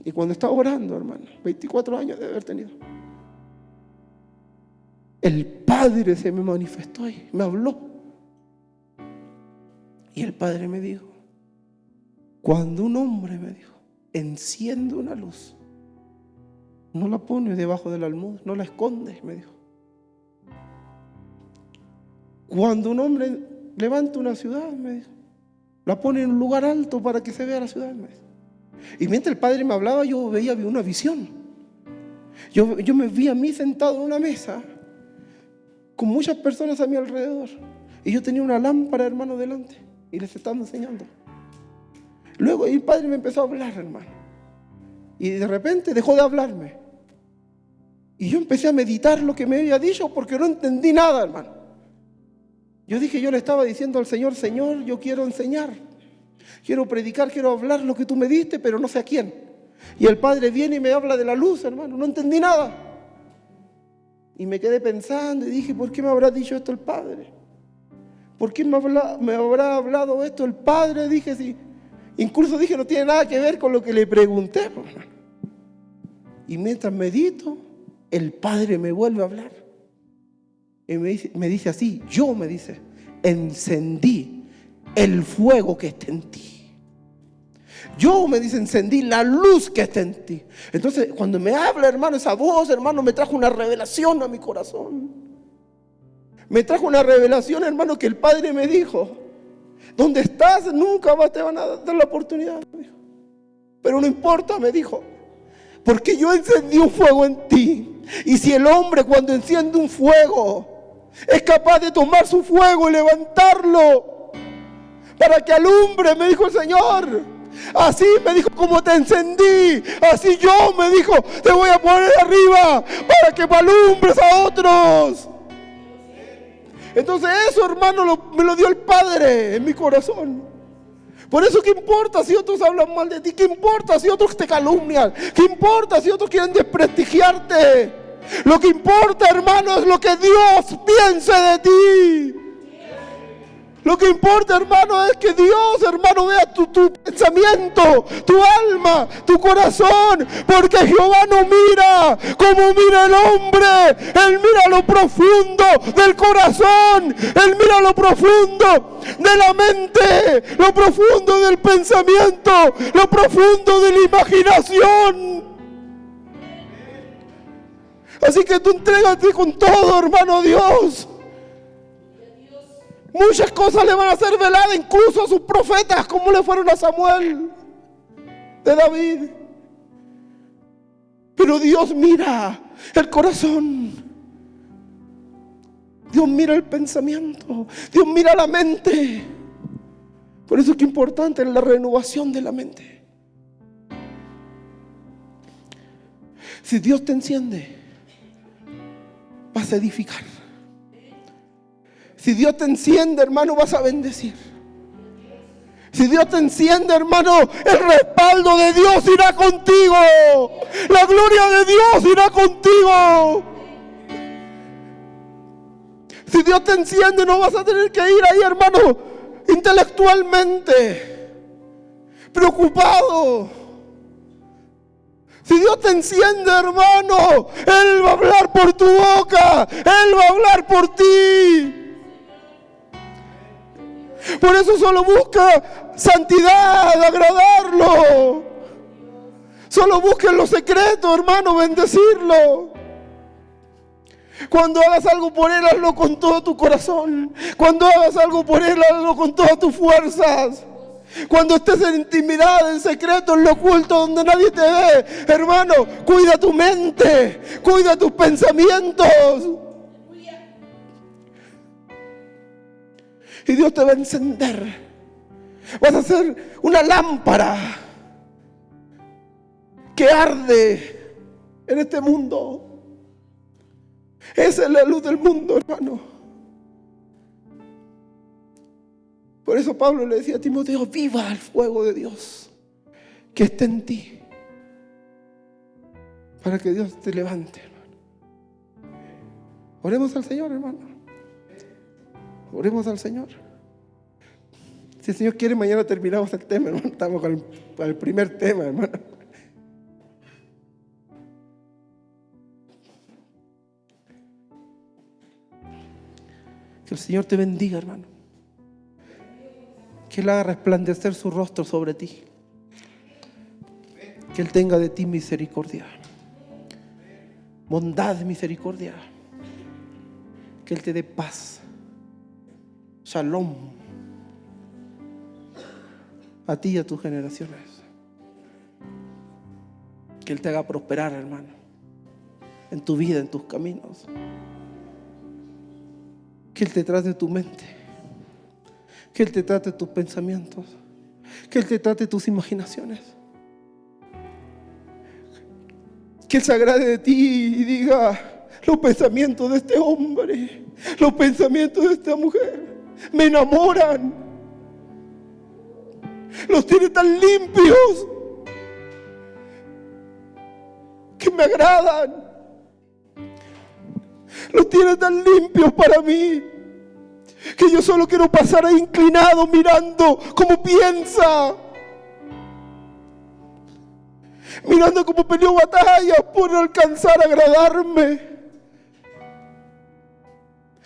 Y cuando estaba orando, hermano, 24 años de haber tenido, el Padre se me manifestó y me habló. Y el Padre me dijo, cuando un hombre, me dijo, enciende una luz, no la pones debajo del almud, no la escondes, me dijo. Cuando un hombre levanta una ciudad, me dijo, la pone en un lugar alto para que se vea la ciudad, me dijo. Y mientras el Padre me hablaba, yo veía una visión. Yo me vi a mí sentado en una mesa con muchas personas a mi alrededor. Y yo tenía una lámpara, hermano, delante. Y les estaba enseñando. Luego el Padre me empezó a hablar, hermano. Y de repente dejó de hablarme. Y yo empecé a meditar lo que me había dicho porque no entendí nada, hermano. Yo le estaba diciendo al Señor, Señor, yo quiero enseñar, quiero predicar, quiero hablar lo que tú me diste, pero no sé a quién. Y el Padre viene y me habla de la luz, hermano, no entendí nada. Y me quedé pensando y dije, ¿por qué me habrá dicho esto el Padre? ¿Por qué me habrá hablado esto el Padre? Dije, sí. Incluso dije, no tiene nada que ver con lo que le pregunté. Y mientras medito, el Padre me vuelve a hablar. Y me dice así, me dice, encendí el fuego que está en ti. Me dice, encendí la luz que está en ti. Entonces, cuando me habla, hermano, esa voz, hermano, me trajo una revelación a mi corazón. Me trajo una revelación, hermano, que el Padre me dijo, donde estás nunca te van a dar la oportunidad. Pero no importa, me dijo, porque yo encendí un fuego en ti. Y si el hombre cuando enciende un fuego es capaz de tomar su fuego y levantarlo para que alumbre, me dijo el Señor. Así me dijo, como te encendí, así yo, me dijo, te voy a poner arriba para que alumbres a otros. Entonces eso, hermano, me lo dio el Padre en mi corazón. Por eso, ¿qué importa si otros hablan mal de ti? ¿Qué importa si otros te calumnian? ¿Qué importa si otros quieren desprestigiarte? Lo que importa, hermano, es lo que Dios piense de ti. Lo que importa, hermano, es que Dios, hermano, vea tu pensamiento, tu alma, tu corazón. Porque Jehová no mira como mira el hombre. Él mira lo profundo del corazón. Él mira lo profundo de la mente, lo profundo del pensamiento, lo profundo de la imaginación. Así que tú entrégate con todo, hermano, a Dios. Muchas cosas le van a ser veladas, incluso a sus profetas, como le fueron a Samuel, de David. Pero Dios mira el corazón. Dios mira el pensamiento. Dios mira la mente. Por eso es que es importante la renovación de la mente. Si Dios te enciende, vas a edificar. Si Dios te enciende, hermano, vas a bendecir. Si Dios te enciende, hermano, el respaldo de Dios irá contigo. La gloria de Dios irá contigo. Si Dios te enciende, no vas a tener que ir ahí, hermano, intelectualmente preocupado. Si Dios te enciende, hermano, Él va a hablar por tu boca. Él va a hablar por ti. Por eso solo busca santidad, agradarlo. Solo busca en lo secreto, hermano, bendecirlo. Cuando hagas algo por Él, hazlo con todo tu corazón. Cuando hagas algo por Él, hazlo con todas tus fuerzas. Cuando estés en intimidad, en secreto, en lo oculto, donde nadie te ve, hermano, cuida tu mente, cuida tus pensamientos. Y Dios te va a encender. Vas a ser una lámpara que arde en este mundo. Esa es la luz del mundo, hermano. Por eso Pablo le decía a Timoteo, viva el fuego de Dios que está en ti, para que Dios te levante, hermano. Oremos al Señor, hermano. Oremos al Señor. Si el Señor quiere, mañana terminamos el tema, hermano. Estamos con el primer tema, hermano. Que el Señor te bendiga, hermano. Que Él haga resplandecer su rostro sobre ti. Que Él tenga de ti misericordia. Bondad, misericordia. Que Él te dé paz. Shalom a ti y a tus generaciones. Que Él te haga prosperar, hermano, en tu vida, en tus caminos. Que Él te trate tu mente. Que Él te trate tus pensamientos. Que Él te trate tus imaginaciones. Que Él se agrade de ti y diga: los pensamientos de este hombre, los pensamientos de esta mujer me enamoran. Los tiene tan limpios que me agradan. Los tiene tan limpios para mí que yo solo quiero pasar ahí inclinado mirando cómo piensa, mirando cómo peleó batallas por alcanzar a agradarme.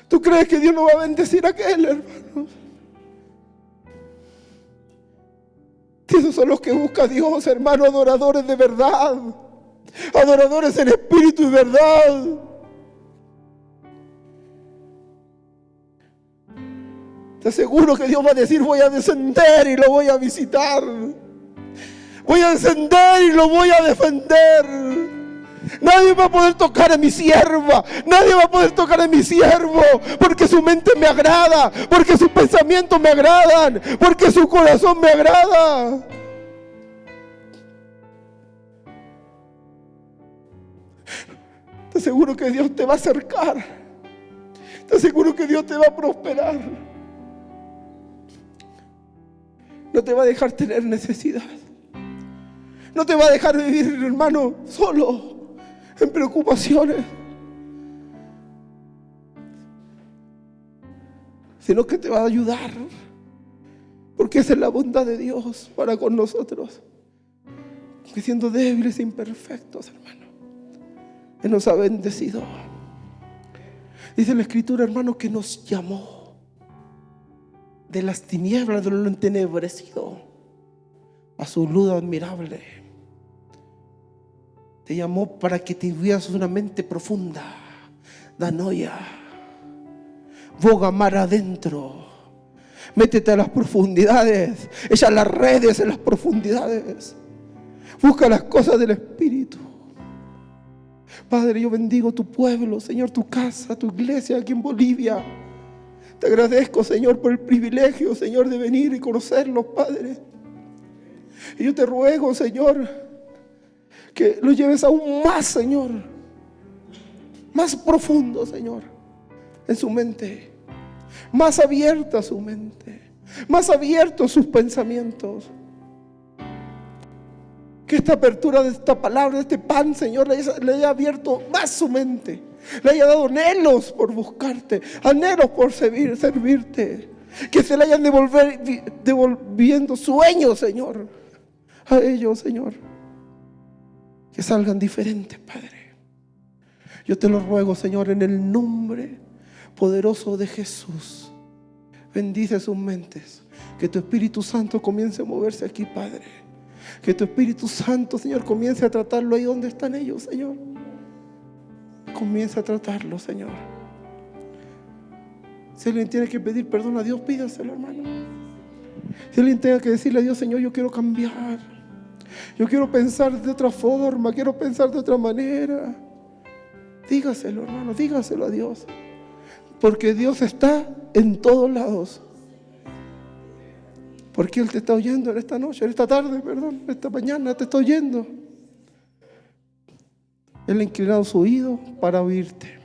¿Tú crees que Dios no va a bendecir a aquel, hermanos? Esos son los que busca a Dios, hermanos, adoradores de verdad, adoradores en espíritu y verdad. Te aseguro que Dios va a decir: voy a descender y lo voy a visitar. Voy a descender y lo voy a defender. Nadie va a poder tocar a mi sierva, nadie va a poder tocar a mi siervo, porque su mente me agrada, porque sus pensamientos me agradan, porque su corazón me agrada. Te aseguro que Dios te va a acercar, te aseguro que Dios te va a prosperar. No te va a dejar tener necesidad, no te va a dejar vivir, hermano, solo en preocupaciones, sino que te va a ayudar, porque esa es la bondad de Dios para con nosotros, que siendo débiles e imperfectos, hermano, Él nos ha bendecido. Dice la Escritura, hermano, que nos llamó de las tinieblas, de lo entenebrecido, a su luz admirable. Te llamó para que tuvieras una mente profunda, danoia, boga mar adentro. Métete a las profundidades, echa las redes en las profundidades, busca las cosas del Espíritu. Padre, yo bendigo tu pueblo, Señor, tu casa, tu iglesia aquí en Bolivia. Te agradezco, Señor, por el privilegio, Señor, de venir y conocerlos, Padre. Y yo te ruego, Señor, que lo lleves aún más, Señor, más profundo, Señor, en su mente, más abierta su mente, más abiertos sus pensamientos. Que esta apertura de esta palabra, de este pan, Señor, le haya abierto más su mente, le haya dado anhelos por buscarte, anhelos por servirte, que se le hayan devolviendo sueños, Señor, a ellos, Señor, que salgan diferentes, Padre. Yo te lo ruego, Señor, en el nombre poderoso de Jesús. Bendice sus mentes, que tu Espíritu Santo comience a moverse aquí, Padre. Que tu Espíritu Santo, Señor, comience a tratarlo ahí donde están ellos, Señor. Comience a tratarlo, Señor. Si alguien tiene que pedir perdón a Dios, pídaselo, hermano. Si alguien tenga que decirle a Dios: Señor, yo quiero cambiar, yo quiero pensar de otra forma, quiero pensar de otra manera, dígaselo, hermano, dígaselo a Dios. Porque Dios está en todos lados. Porque Él te está oyendo en esta noche, en esta tarde, perdón, esta mañana te está oyendo. Él ha inclinado su oído para oírte.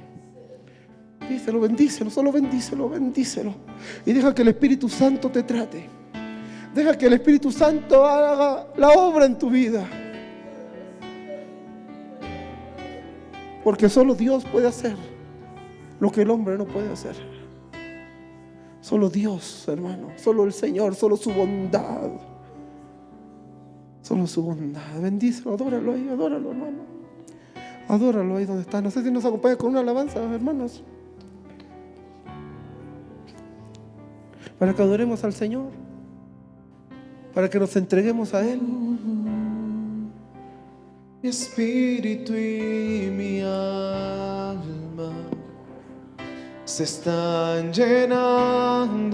Díselo, bendícelo, solo bendícelo, bendícelo. Y deja que el Espíritu Santo te trate. Deja que el Espíritu Santo haga la obra en tu vida. Porque solo Dios puede hacer lo que el hombre no puede hacer. Solo Dios, hermano, solo el Señor, solo su bondad. Solo su bondad. Bendícelo, adóralo ahí, adóralo, hermano. Adóralo ahí donde está. No sé si nos acompaña con una alabanza, hermanos, para que adoremos al Señor, para que nos entreguemos a Él. Mi espíritu y mi alma se están llenando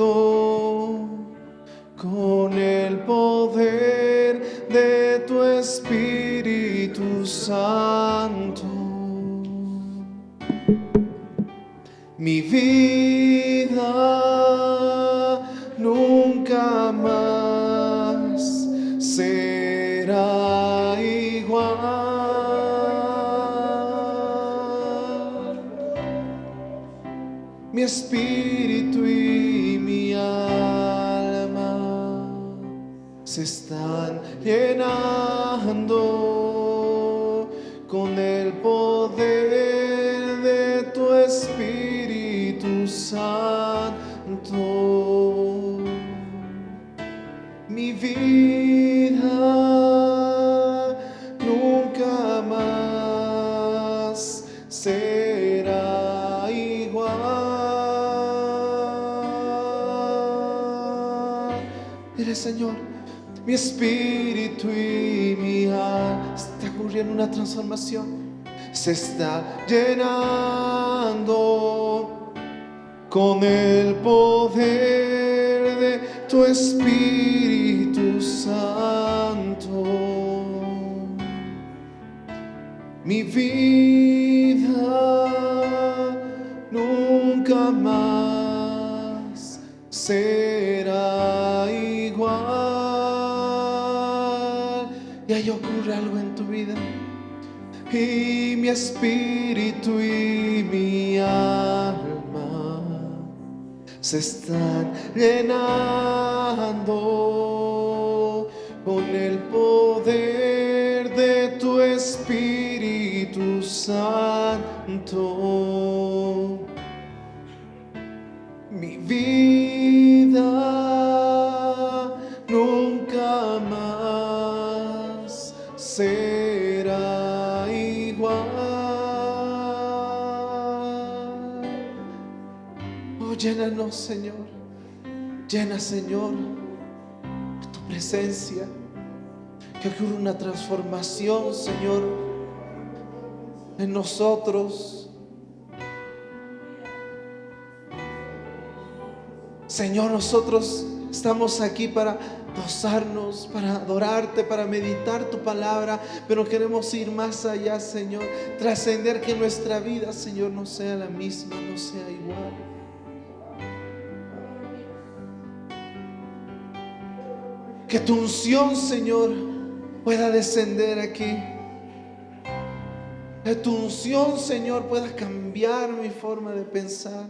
con el poder de tu Espíritu Santo. Mi vida nunca más será igual. espíritu y mi alma se están llenando con el poder de tu Espíritu Santo. Mi vida nunca más será igual. Dile, Señor, mi espíritu y mi alma está ocurriendo una transformación. Se está llenando con el poder de tu Espíritu Santo. Mi vida nunca más será igual. Y ahí ocurre algo en tu vida. Y mi espíritu y mi alma se están llenando con el poder de tu Espíritu Santo. Mi vida nunca más será igual. Oh, llénanos, Señor. Llena, Señor, tu presencia. Que ocurra una transformación, Señor, en nosotros. Señor, nosotros estamos aquí para gozarnos, para adorarte, para meditar tu palabra, pero queremos ir más allá, Señor, trascender, que nuestra vida, Señor, no sea la misma, no sea igual. Que tu unción, Señor, pueda descender aquí. Que tu unción, Señor, pueda cambiar mi forma de pensar.